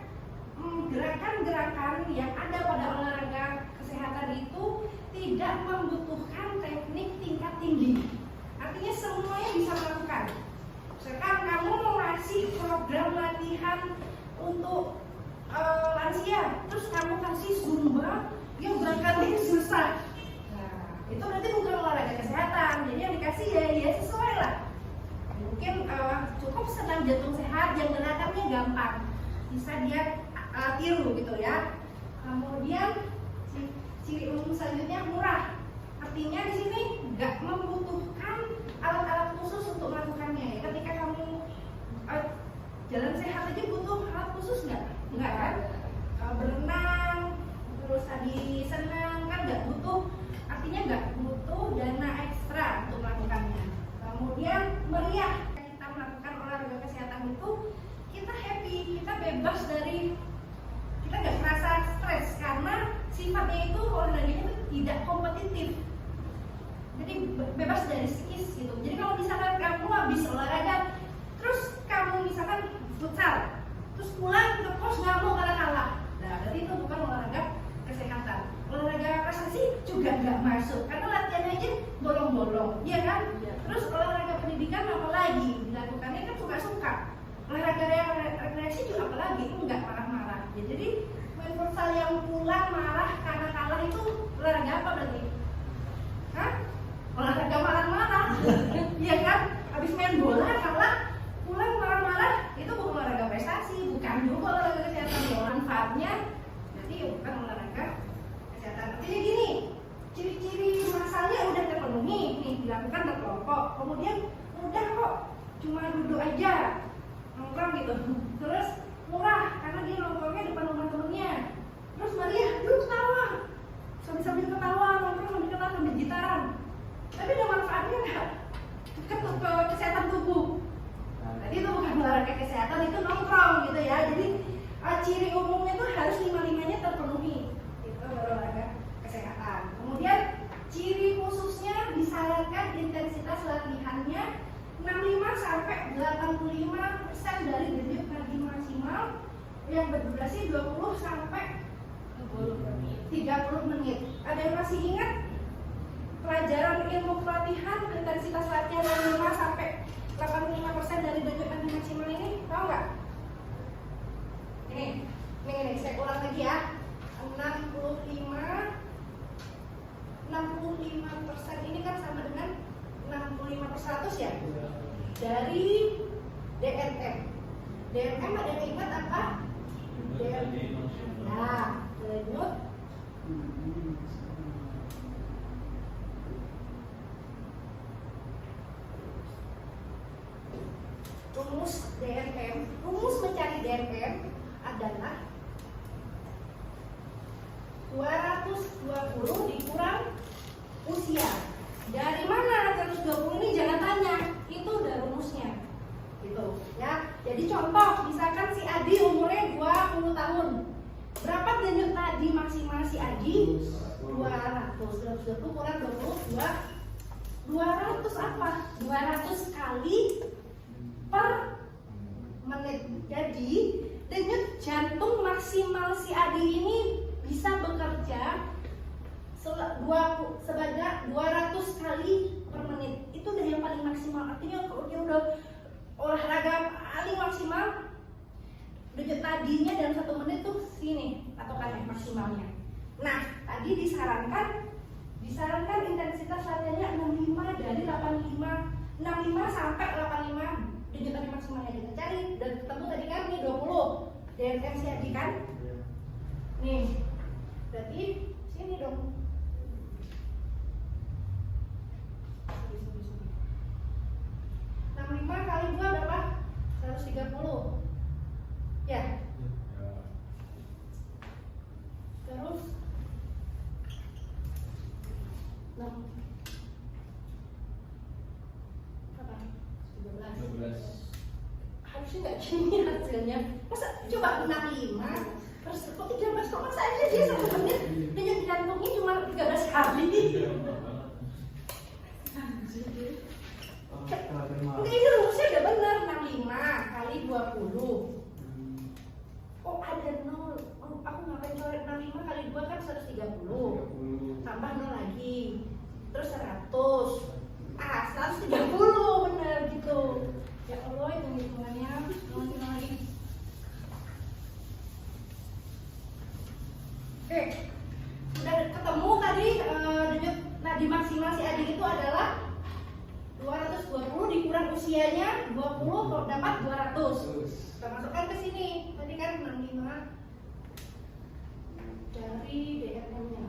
gerakan-gerakan yang ada pada olahraga kesehatan itu tidak membutuhkan teknik tingkat tinggi. Artinya semuanya bisa melakukan. Sekarang kamu mau ngasih program latihan untuk lansia, terus kamu kasih zumba yang gerakannya susah. Nah, itu berarti bukan olahraga kesehatan. Jadi yang dikasih ya sesuai lah. Mungkin cukup senam jantung sehat yang gerakannya gampang, bisa dia tiru gitu ya. Kemudian ciri umum selanjutnya murah. Artinya di sini nggak membutuhkan alat-alat khusus untuk melakukannya. Ketika kamu jalan sehat aja butuh alat khusus nggak kan? Berenang, terus tadi senam kan nggak butuh. Artinya nggak butuh dana ekstra untuk melakukannya. Kemudian meriah. Kita melakukan olahraga kesehatan itu kita happy, kita bebas dari, kita nggak merasa stres karena sifatnya itu olahraganya itu tidak kompetitif. Jadi bebas dari skis gitu. Jadi kalau misalkan kamu habis olahraga, terus kamu misalkan futsal, terus pulang ke kos ngamuk karena kalah. Nah, berarti itu bukan olahraga kesehatan. Olahraga prestasi juga nggak masuk karena latihannya aja bolong-bolong, iya kan? Terus olahraga pendidikan apalagi dilakukannya kan suka-suka. Olahraga rekreasi juga apalagi enggak marah-marah. Ya, jadi main futsal yang pulang marah karena kalah itu olahraga apa berarti? Hah? Olahraga marah-marah. Iya kan? Habis main bola kalah, pulang marah-marah, itu bukan olahraga prestasi, bukan juga olahraga kesehatan. Manfaatnya berarti bukan olahraga kesehatan. Artinya gini, ciri-ciri masalahnya udah terpenuhi nih, dilakukan berkelompok. Kemudian mudah kok, cuma duduk aja nongkrong gitu. Terus murah karena dia nongkrongnya depan rumah temennya. Terus meriah, dulu ketawa, sambil ketawa nongkrong sambil ketawa sambil gitaran. Tapi ada manfaatnya nggak? Ke kesehatan tubuh. Tadi itu bukan olahraga kesehatan, itu nongkrong gitu ya. Jadi ciri umumnya itu harus 5-5-nya terpenuhi. Itu olahraga kesehatan. Kemudian ciri khususnya disarankan intensitas latihannya 65 sampai 85% dari denyut nadi maksimal yang berdurasi 20 sampai 30 menit. Ada yang masih ingat pelajaran ilmu pelatihan intensitas latihan 65 sampai 85% dari denyut nadi maksimal ini? Tahu nggak? Ini saya ulang lagi ya. 65 65% ini kan sama dengan 65% ya dari DNM. DNM ada yang ingat apa? Nah, denyut rumus DNM, rumus mencari DNM adalah 220 dikurang usia. Dari mana 120 ini jangan tanya, itu udah rumusnya. Gitu ya. Jadi contoh, misalkan si Adi umurnya 20 tahun. Berapa denyut nadi maksimal si Adi? 200. 220 kurang 22. 200 apa? 200 kali per menit. Jadi denyut jantung maksimal si Adi ini bisa bekerja sebanyak 200 kali per menit. Itu udah yang paling maksimal. Artinya kalau dia udah olahraga paling maksimal, denyut nadinya dalam 1 menit tuh sini patokannya maksimalnya. Nah, tadi disarankan intensitas latihannya 65 dari 65 sampai 85 denyut nadi maksimalnya. Kita cari dan ketemu tadi kan nih 20 DNM si Adi kan. Nih, berarti sini dong. Sorry. 65 kali 2 berapa? 130. Ya. Terus 6 apa? 13. Harusnya nggak gini hasilnya. Masa coba 65 terus kok 13 kok masa aja dia 1 menit denyut jantungnya cuma 13 kali. Enggak, ini rumusnya udah benar. 65 kali 20. Oh ada 0. Oh, aku ngapain coret 65 kali 2 kan 130. Tambah 0 lagi. Terus 100. 130 benar gitu. Ya Allah, hitung-hitungannya hitung lagi. Oke. Udah ketemu tadi denyut nadi maksimal si Adi itu adalah 220 dikurang usianya 20 kalau dapat 200. Kita masukkan ke sini. Tadi kan 65 dari DNM-nya.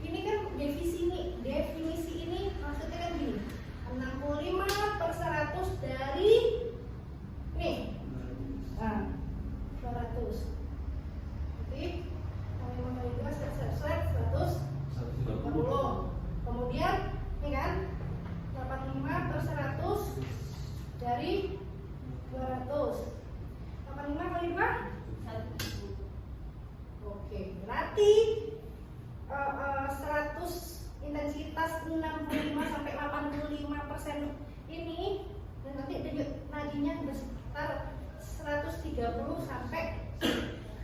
Ini kan definisi ini maksudnya kan gini. 65/100 dari nih. Nah, 200. Jadi 65 kali 2 140. Kemudian ini kan 85/100 dari 200. 85 kali 2 1. Oke, berarti 100 intensitas 65 sampai 85% ini dan nanti denyut nadinya sekitar 130 sampai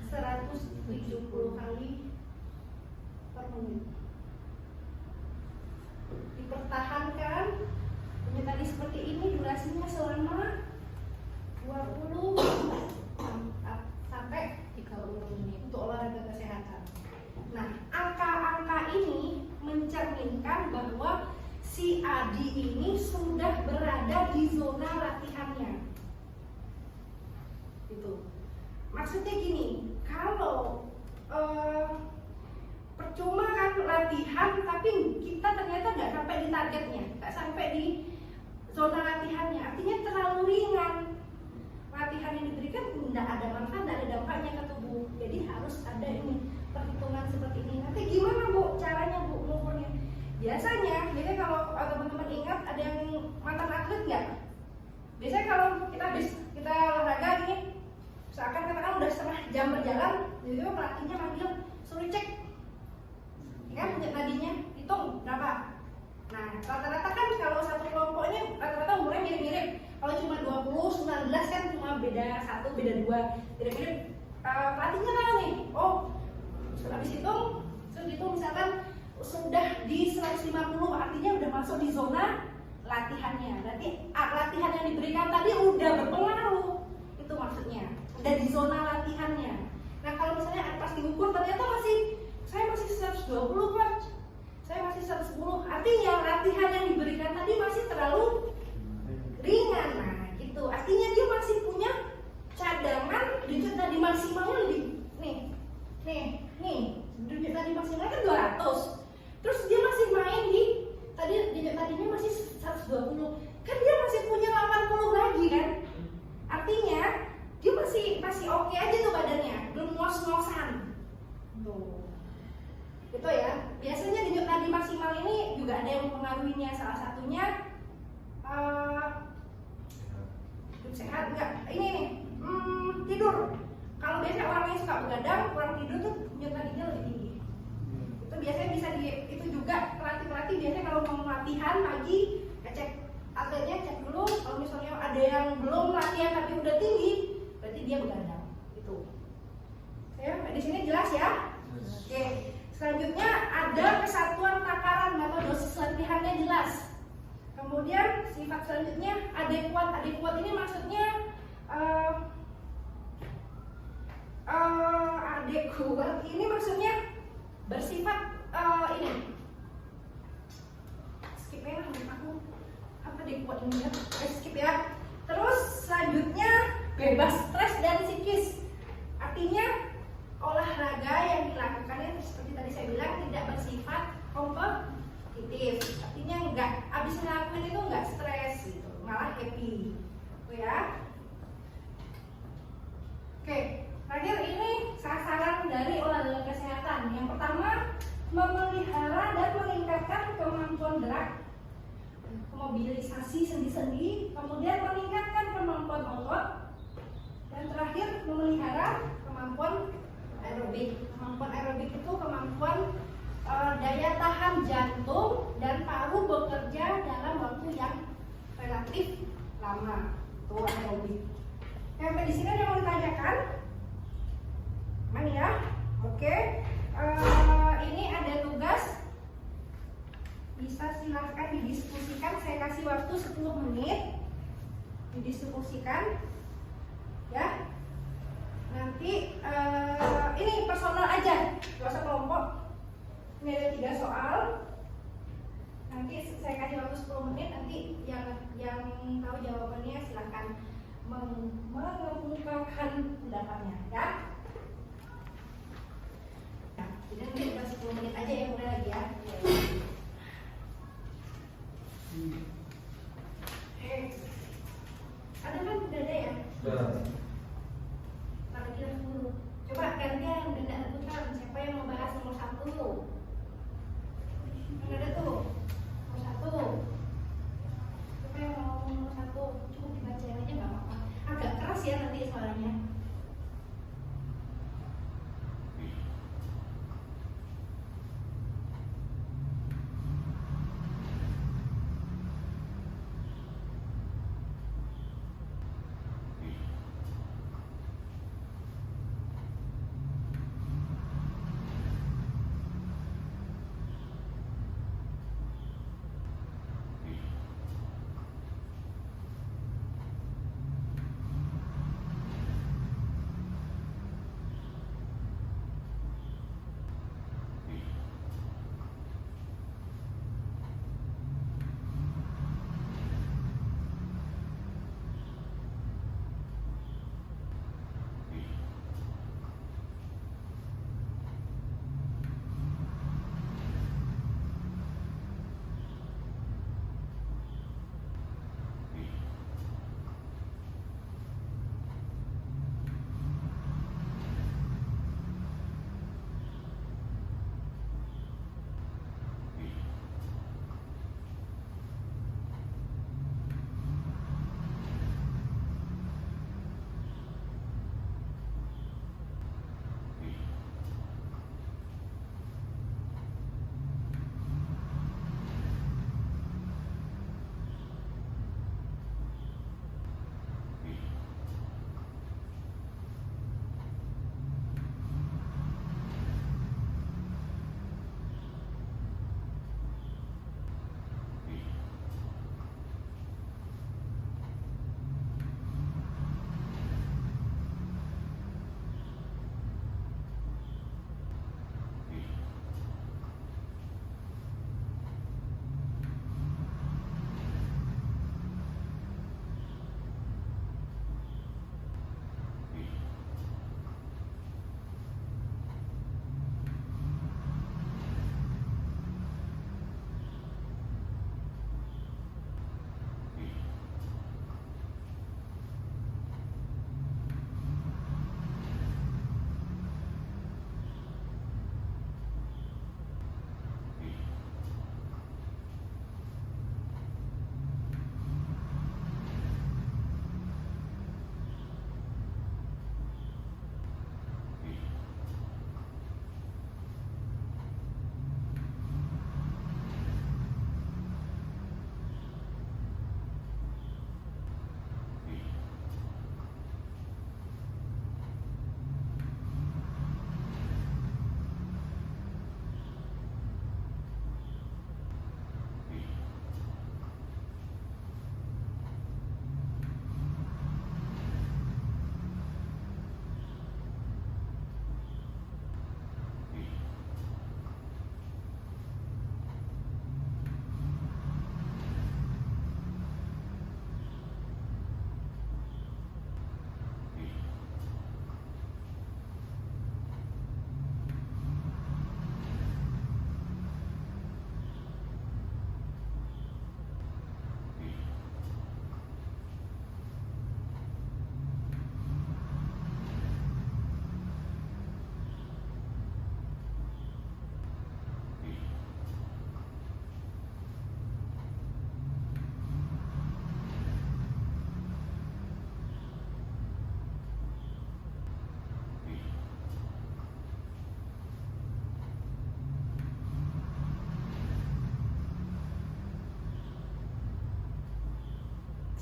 170 kali per menit. Dipertahankan denyut nadi seperti ini, durasinya selama 20 sampai 30 menit untuk olahraga kesehatan. Nah, angka-angka ini mencerminkan bahwa si Adi ini sudah berada di zona latihannya. Gitu. Maksudnya gini, kalau percuma kan latihan tapi kita ternyata nggak sampai di targetnya, nggak sampai di zona latihannya, artinya terlalu ringan. Latihan yang diberikan tidak ada manfaat, tidak ada dampaknya ke tubuh. Jadi harus ada ini perhitungan seperti ini. Nanti gimana Bu caranya Bu mengukurnya? Biasanya kalau teman-teman ingat ada yang mantan atlet nggak? Biasanya kalau kita olahraga nih, misalkan katakan udah setengah jam berjalan, jadi pelatihnya manggil suruh cek, kan denyut nadinya, hitung berapa. Nah rata-rata kan kalau satu kelompoknya rata-rata umurnya mirip-mirip. Kalau cuma 20, 19 kan cuma beda 1, beda 2, mirip-mirip. Pelatihnya tahu nih, oh habis hitung, terus itu misalkan sudah di 150, artinya udah masuk di zona latihannya. Berarti latihan yang diberikan tadi udah berpengaruh, itu maksudnya udah di zona latihannya. Nah kalau misalnya pas diukur ternyata saya masih 120 coach, 110. Artinya latihan yang diberikan tadi masih terlalu ringan. Nah gitu, artinya dia masih punya cadangan denyut nadi maksimalnya lebih. Nih denyut nadi maksimalnya kan 200. Terus dia masih main di tadi denyut nadinya masih 120. Kan dia masih punya 80 lagi kan. Artinya dia masih oke aja tuh badannya, belum ngos-ngosan. Tuh. Itu ya. Biasanya denyut nadi maksimal ini juga ada yang mempengaruhinya. Salah satunya sehat enggak? Ini nih. Tidur. Kalau biasanya orang yang suka begadang, kurang tidur tuh denyut nadinya lebih tinggi. Itu biasanya bisa itu juga pelatih biasanya kalau mau latihan pagi cek atletnya, cek dulu. Kalau misalnya ada yang belum latihan tapi udah tinggi, berarti dia begadang. Itu. Ya, di sini jelas ya? Oke. Selanjutnya ada kesatuan takaran atau dosis latihannya jelas. Kemudian sifat selanjutnya adekuat. Adekuat ini maksudnya adekuat ini maksudnya bersifat ini. Skip ya, aku apa adekuat ini ya? Skip ya. Terus selanjutnya bebas stres dan psikis. Artinya olahraga yang dilakukannya seperti tadi saya bilang tidak bersifat kompetitif. Artinya enggak habis ngelakuin itu enggak stres gitu, malah happy. Tuh ya. Oke, terakhir ini sasaran dari olahraga kesehatan. Yang pertama, memelihara dan meningkatkan kemampuan gerak, mobilisasi sendi-sendi, kemudian meningkatkan kemampuan otot, dan terakhir memelihara kemampuan aerobik. Kemampuan aerobik itu kemampuan daya tahan jantung dan paru bekerja dalam waktu yang relatif lama. Itu aerobik. Sampai di sini ada yang mau ditanyakan? Aman ya? Oke. Ini ada tugas. Bisa silahkan didiskusikan. Saya kasih waktu 10 menit. Didiskusikan. Ya. Nanti ini personal aja, gak usah kelompok. Ini ada 3 soal. Nanti saya kasih waktu 10 menit. Nanti yang tahu jawabannya silahkan mengemukakan pendapatnya, ya. Nah, jadi nanti udah 10 menit aja ya, mulai lagi ya. Ada kan udah ada ya? Lagi dulu. Coba gantian dan rebutan. Siapa yang mau bahas nomor 1? Yang ada tuh nomor 1. Siapa yang mau nomor 1? Cuma dibacain aja nggak apa-apa. Agak keras ya nanti suaranya.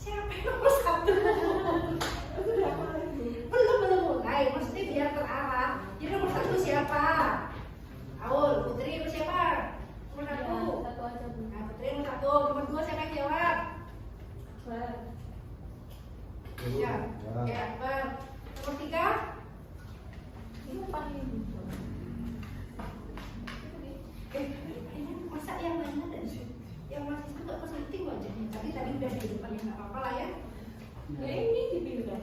Siapa yang nomor 1? Sudah mulai Bu. Belum mulai, maksudnya biar terarah. Jadi nomor 1 siapa? Aul, Putri nomor siapa? Nomor 1. Ya, satu aja Bu. Nah, Putri nomor 1. Nomor 2 siapa yang jawab? Akbar. Ya, oke, Akbar. Nomor 3? Ini paling Ini masa yang mana dan yang masih itu nggak penting wajahnya. Tadi udah di depan, ya nggak apa-apa lah ya. Ya ini dipindah.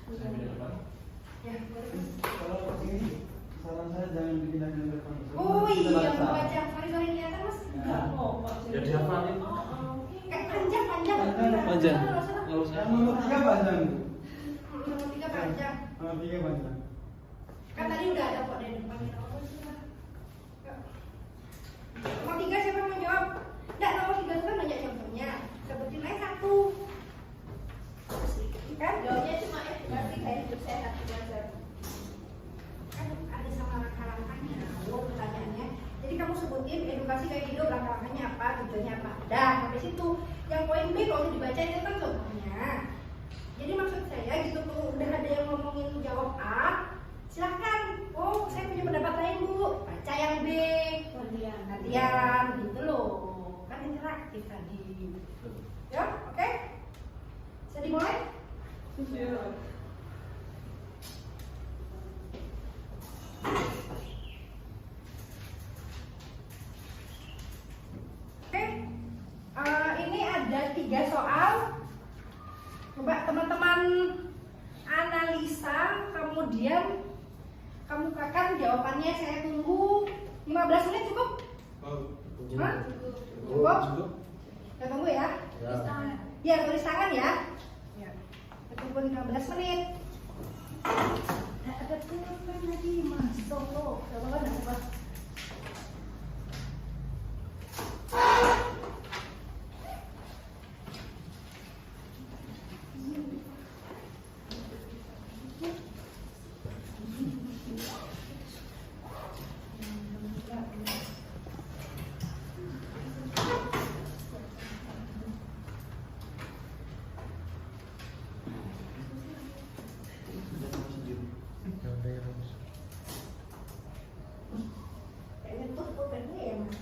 Saya pindah depan. Ya, boleh. Kalau ini saran saya jangan dipindahkan ke depan. Oh Kita iya, baca. wajah sorry di atas mas. Ya. Ya dihafalin. Kayak panjang. Panjang. Nggak usah. Yang nomor 3 panjang. Nomor 3 panjang. Nomor 3 panjang. Kan tadi udah ada kok dari depan. Nomor 3 siapa yang mau jawab? Enggak, nomor 3 itu kan banyak contohnya. Sebutin aja 1. Kan? jawabnya cuma edukasi kayak hidup sehat belajar. Kan ada sama langkah-langkahnya. Pertanyaannya. Jadi kamu sebutin edukasi kayak hidup, langkah-langkahnya apa, tujuannya apa. Dah, sampai situ. Yang poin B kalau dibaca itu kan contohnya. Jadi maksud saya gitu tuh udah ada yang ngomongin jawab A, silakan. Oh, saya punya pendapat lain Bu. Baca yang B. Gantian gitu loh. Kan interaktif tadi. Ya, oke? Bisa dimulai? Ya. Oke. Ini ada 3 soal. Coba teman-teman analisa, kemudian kamu kakan jawabannya. Saya tunggu 15 menit cukup? Hah? Cukup? Kita tunggu ya. Ya, tulis tangan ya. Ya. Kita tunggu 15 menit. Ada pulpen lagi masuk loh. Coba apa? Kayaknya tuh pulpennya ya mas.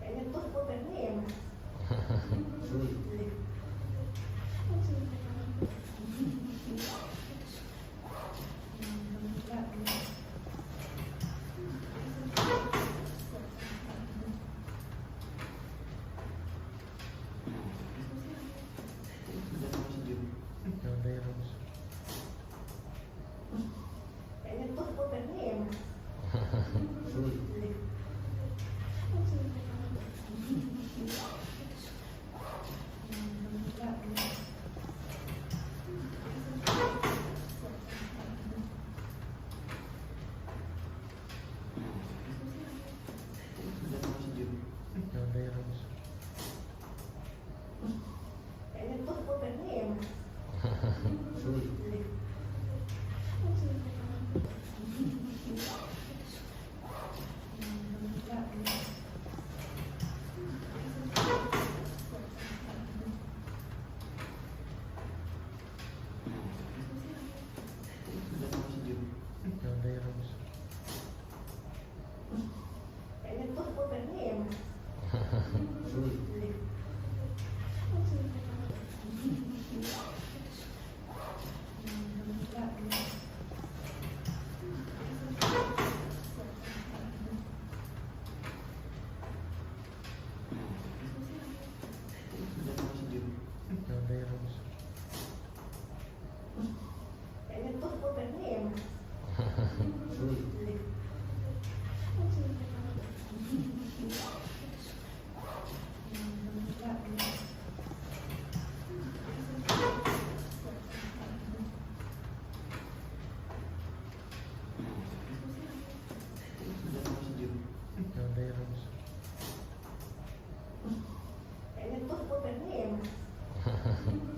Kayaknya tuh pulpennya ya mas.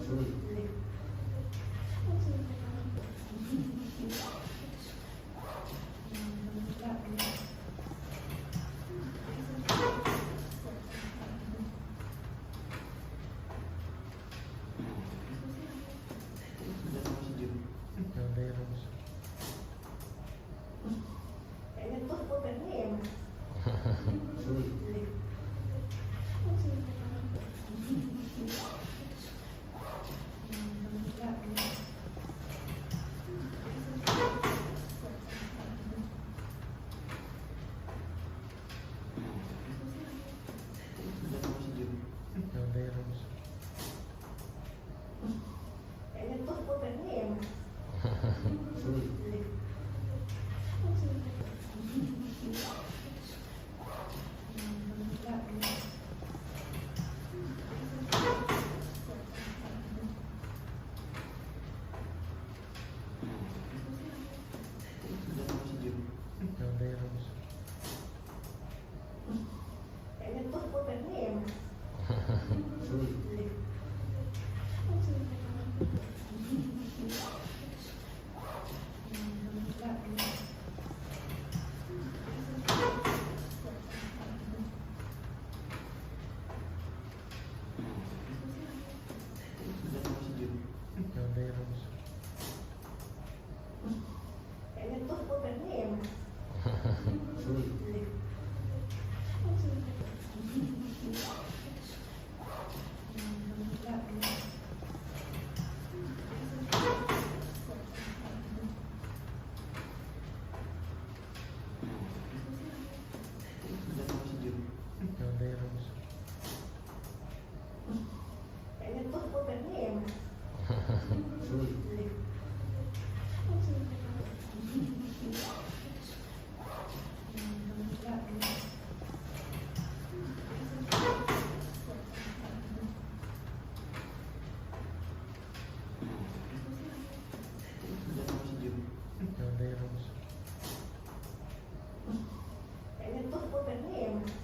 Kayaknya tuh pulpennya ya mas. Kayaknya tuh pulpennya ya mas. Kayaknya tuh pulpennya ya mas. Kayaknya tuh pulpennya ya mas. Kayaknya tuh pulpennya ya mas. Kayaknya tuh pulpennya ya mas. Kayaknya tuh pulpennya ya mas.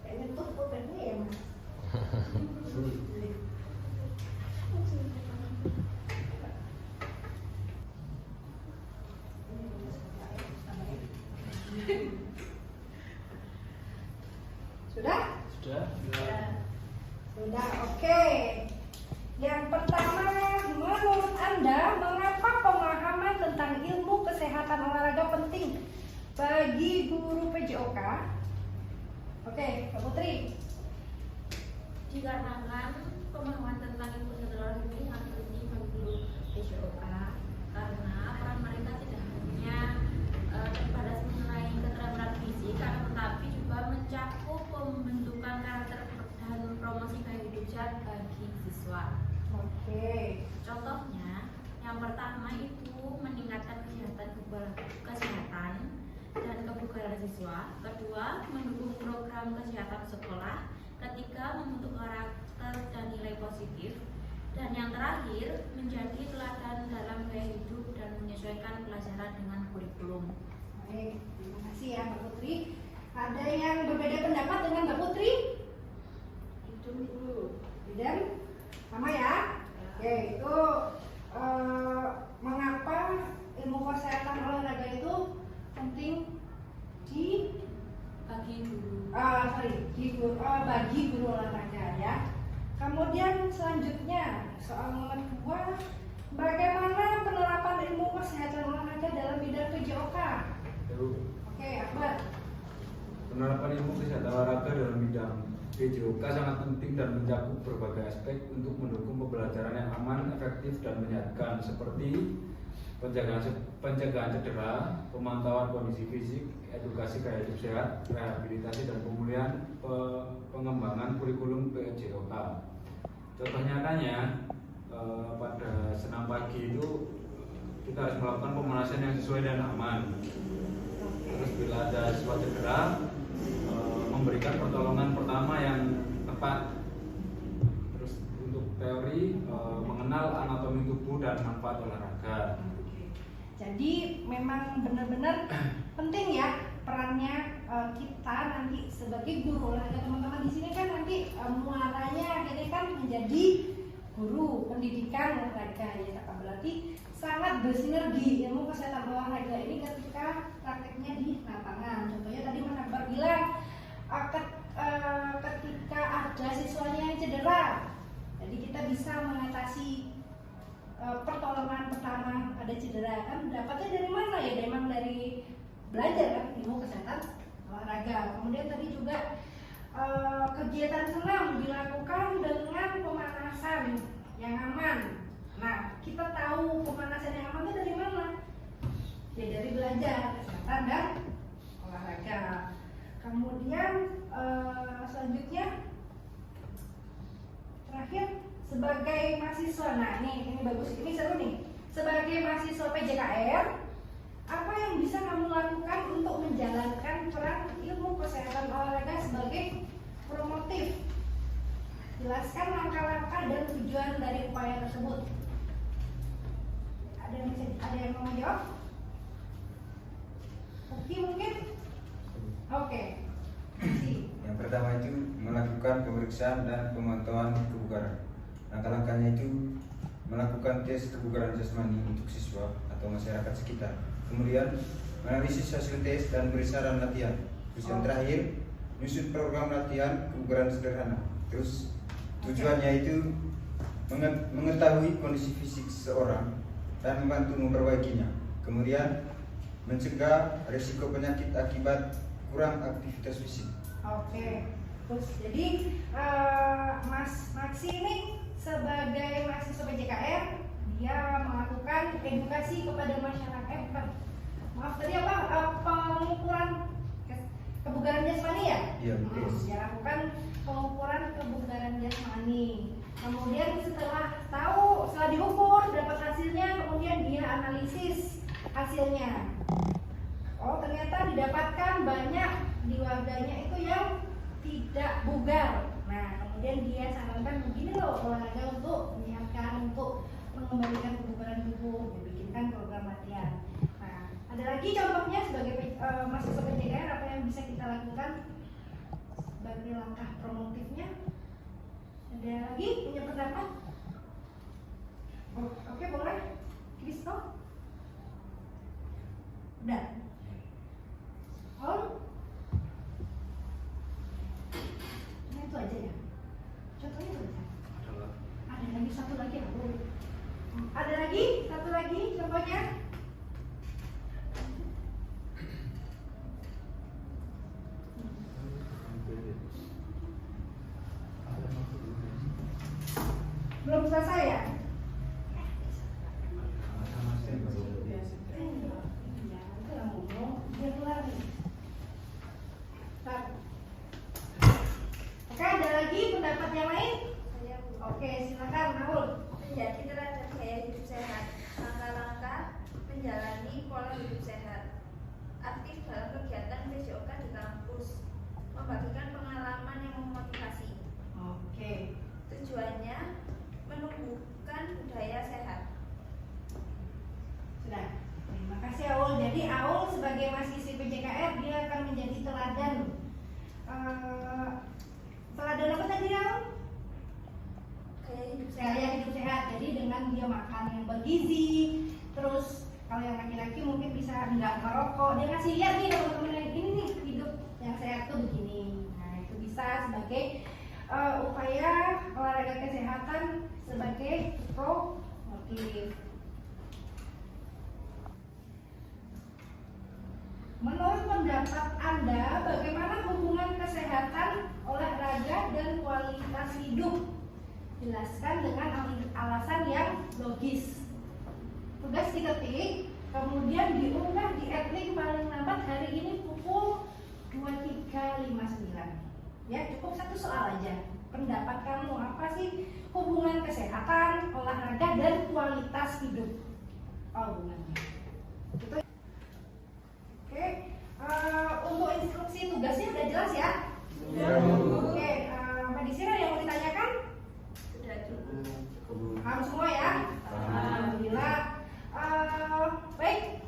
Kayaknya tuh pulpennya ya mas. Sudah? Sudah? Sudah, oke. Yang pertama, menurut Anda, mengapa pemahaman tentang ilmu kesehatan olahraga penting bagi guru PJOK? Oke, Mbak Putri. Dikarenakan pemahaman tentang ilmu kesehatan olahraga ini sangat penting bagi guru PJOK karena peran mereka tidak hanya terbatas mengenai keterampilan fisik, tetapi juga mencakup pembentukan karakter dan promosi gaya hidup sehat bagi siswa. Oke. Contohnya, yang pertama itu meningkatkan kesehatan dan kebugaran siswa. Kedua, mendukung program kesehatan sekolah. Ketiga, membentuk karakter dan nilai positif. Dan yang terakhir, menjadi teladan dalam gaya hidup dan menyesuaikan pelajaran dengan kurikulum. Baik, terima kasih ya Mbak Putri. Ada yang berbeda pendapat dengan Mbak Putri? Itu dulu. Tidak? Sama ya? Oke, itu mengapa ilmu kesehatan olahraga itu penting di Bagi guru. bagi guru olahraga ya. Kemudian selanjutnya soal nomor 2, bagaimana penerapan ilmu kesehatan olahraga dalam bidang PJOK? Oke, Akbar. Penerapan ilmu kesehatan olahraga dalam bidang PJOK sangat penting dan mencakup berbagai aspek untuk mendukung pembelajaran yang aman, efektif, dan menyehatkan seperti pencegahan cedera, pemantauan kondisi fisik, edukasi gaya hidup sehat, rehabilitasi dan pemulihan, pengembangan kurikulum PJOK. Contoh nyatanya pada senam pagi itu kita harus melakukan pemanasan yang sesuai dan aman. Terus bila ada siswa cedera, memberikan pertolongan pertama yang tepat. Terus untuk teori, mengenal anatomi tubuh dan manfaat olahraga. Jadi memang benar-benar penting ya perannya kita nanti sebagai guru olahraga. Teman-teman di sini kan nanti muaranya akhirnya kan menjadi guru pendidikan olahraga ya, berarti sangat bersinergi ilmu kesehatan olahraga ini ketika prakteknya di lapangan. Contohnya tadi Mas Akbar bilang ketika ada siswanya yang cedera, jadi kita bisa mengatasi pertolongan pertama pada cedera. Kan dapatnya dari mana ya? Memang dari belajar kan ilmu kesehatan olahraga. Kemudian tadi juga kegiatan senam dilakukan dengan pemanasan yang aman. Nah, kita tahu pemanasan yang aman itu dari mana? Ya dari belajar kesehatan dan olahraga. Kemudian selanjutnya terakhir sebagai mahasiswa. Nah, ini bagus, ini seru nih. Sebagai mahasiswa PJKR, apa yang bisa kamu lakukan untuk menjalankan peran ilmu kesehatan olahraga sebagai promotif? Jelaskan langkah-langkah dan tujuan dari upaya tersebut. Ada yang mau jawab? Oke, mungkin? Oke. Yang pertama itu melakukan pemeriksaan dan pemantauan kebugaran. Langkah-langkahnya itu melakukan tes kebugaran jasmani untuk siswa atau masyarakat sekitar. Kemudian menganalisis hasil tes dan beri saran latihan. Terus yang terakhir menyusun program latihan kebugaran sederhana. Terus tujuannya itu mengetahui kondisi fisik seseorang dan membantu memperbaikinya. Kemudian mencegah risiko penyakit akibat kurang aktivitas fisik. Oke. Terus jadi Mas Maksi ini sebagai mahasiswa PJKR, dia melakukan edukasi kepada masyarakat. Maaf tadi apa? Pengukuran kebugaran jasmani ya? Iya, betul. Dia lakukan pengukuran kebugaran jasmani. Kemudian setelah diukur dapat hasilnya, kemudian dia analisis hasilnya. Oh, ternyata didapatkan banyak di warganya itu yang tidak bugar. Nah, kemudian dia sarankan begini loh olahraga untuk menyehatkan, untuk mengembalikan kebugaran tubuh, dibikinkan program latihan. Nah, ada lagi contohnya sebagai mahasiswa PJKR apa yang bisa kita lakukan sebagai langkah promotifnya? Ada lagi punya pendapat? Oh, oke, boleh. Kristo? Udah. Oh, nah itu aja ya. Contohnya itu aja. Ada lagi satu lagi aku. Ada lagi satu lagi contohnya. Belum selesai ya? Oke, ada lagi pendapat yang lain? Oke, silakan Naul. Menjadi terhadap gaya hidup sehat, langkah-langkah menjalani pola hidup sehat, aktif dalam kegiatan PJOK di kampus, membagikan pengalaman yang memotivasi. Oke. Tujuannya menumbuhkan budaya sehat. Sudah. Terima kasih Aul. Jadi Aul sebagai mahasiswa PJKR dia akan menjadi teladan. Teladan apa tadi Aul? Gaya hidup sehat. Jadi dengan dia makan yang bergizi, terus kalau yang laki-laki mungkin bisa nggak merokok. Dia ngasih lihat nih teman-teman ini nih hidup yang sehat tuh begini. Nah itu bisa sebagai upaya olahraga kesehatan sebagai promotif. menurut pendapat Anda, bagaimana hubungan kesehatan, olahraga, dan kualitas hidup? Jelaskan dengan alasan yang logis. Tugas diketik, kemudian diunggah di @link paling lambat hari ini pukul 23.59. Ya, cukup satu soal aja. Pendapat kamu apa sih hubungan kesehatan, olahraga, dan kualitas hidup? Oh, hubungannya. Itu. Oke, untuk instruksi tugasnya udah jelas ya? Sudah. Oke, Mbak Disi ada yang mau ditanyakan? Sudah cukup. Paham semua ya? Alhamdulillah. Baik.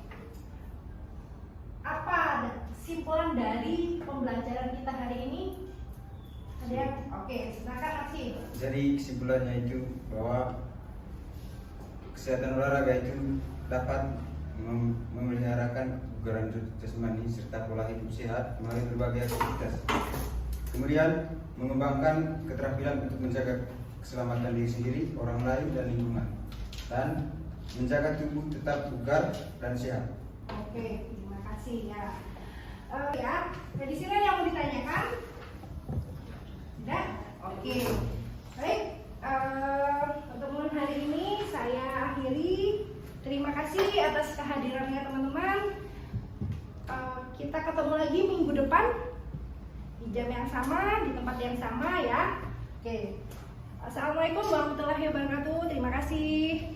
Apa kesimpulan dari pembelajaran kita hari ini? Ada yang? Oke, silakan Aksi. Jadi kesimpulannya itu bahwa kesehatan olahraga itu dapat memeliharakan kebugaran jasmani serta pola hidup sehat melalui berbagai aktivitas. Kemudian mengembangkan keterampilan untuk menjaga keselamatan diri sendiri, orang lain, dan lingkungan, dan menjaga tubuh tetap bugar dan sehat. Oke, terima kasih ya. Jadi sini yang mau ditanyakan? Sudah? Oke. Baik, pertemuan hari ini saya akhiri. Terima kasih atas kehadirannya teman-teman. Kita ketemu lagi minggu depan di jam yang sama, di tempat yang sama ya. Oke. Assalamualaikum warahmatullahi wabarakatuh. Terima kasih.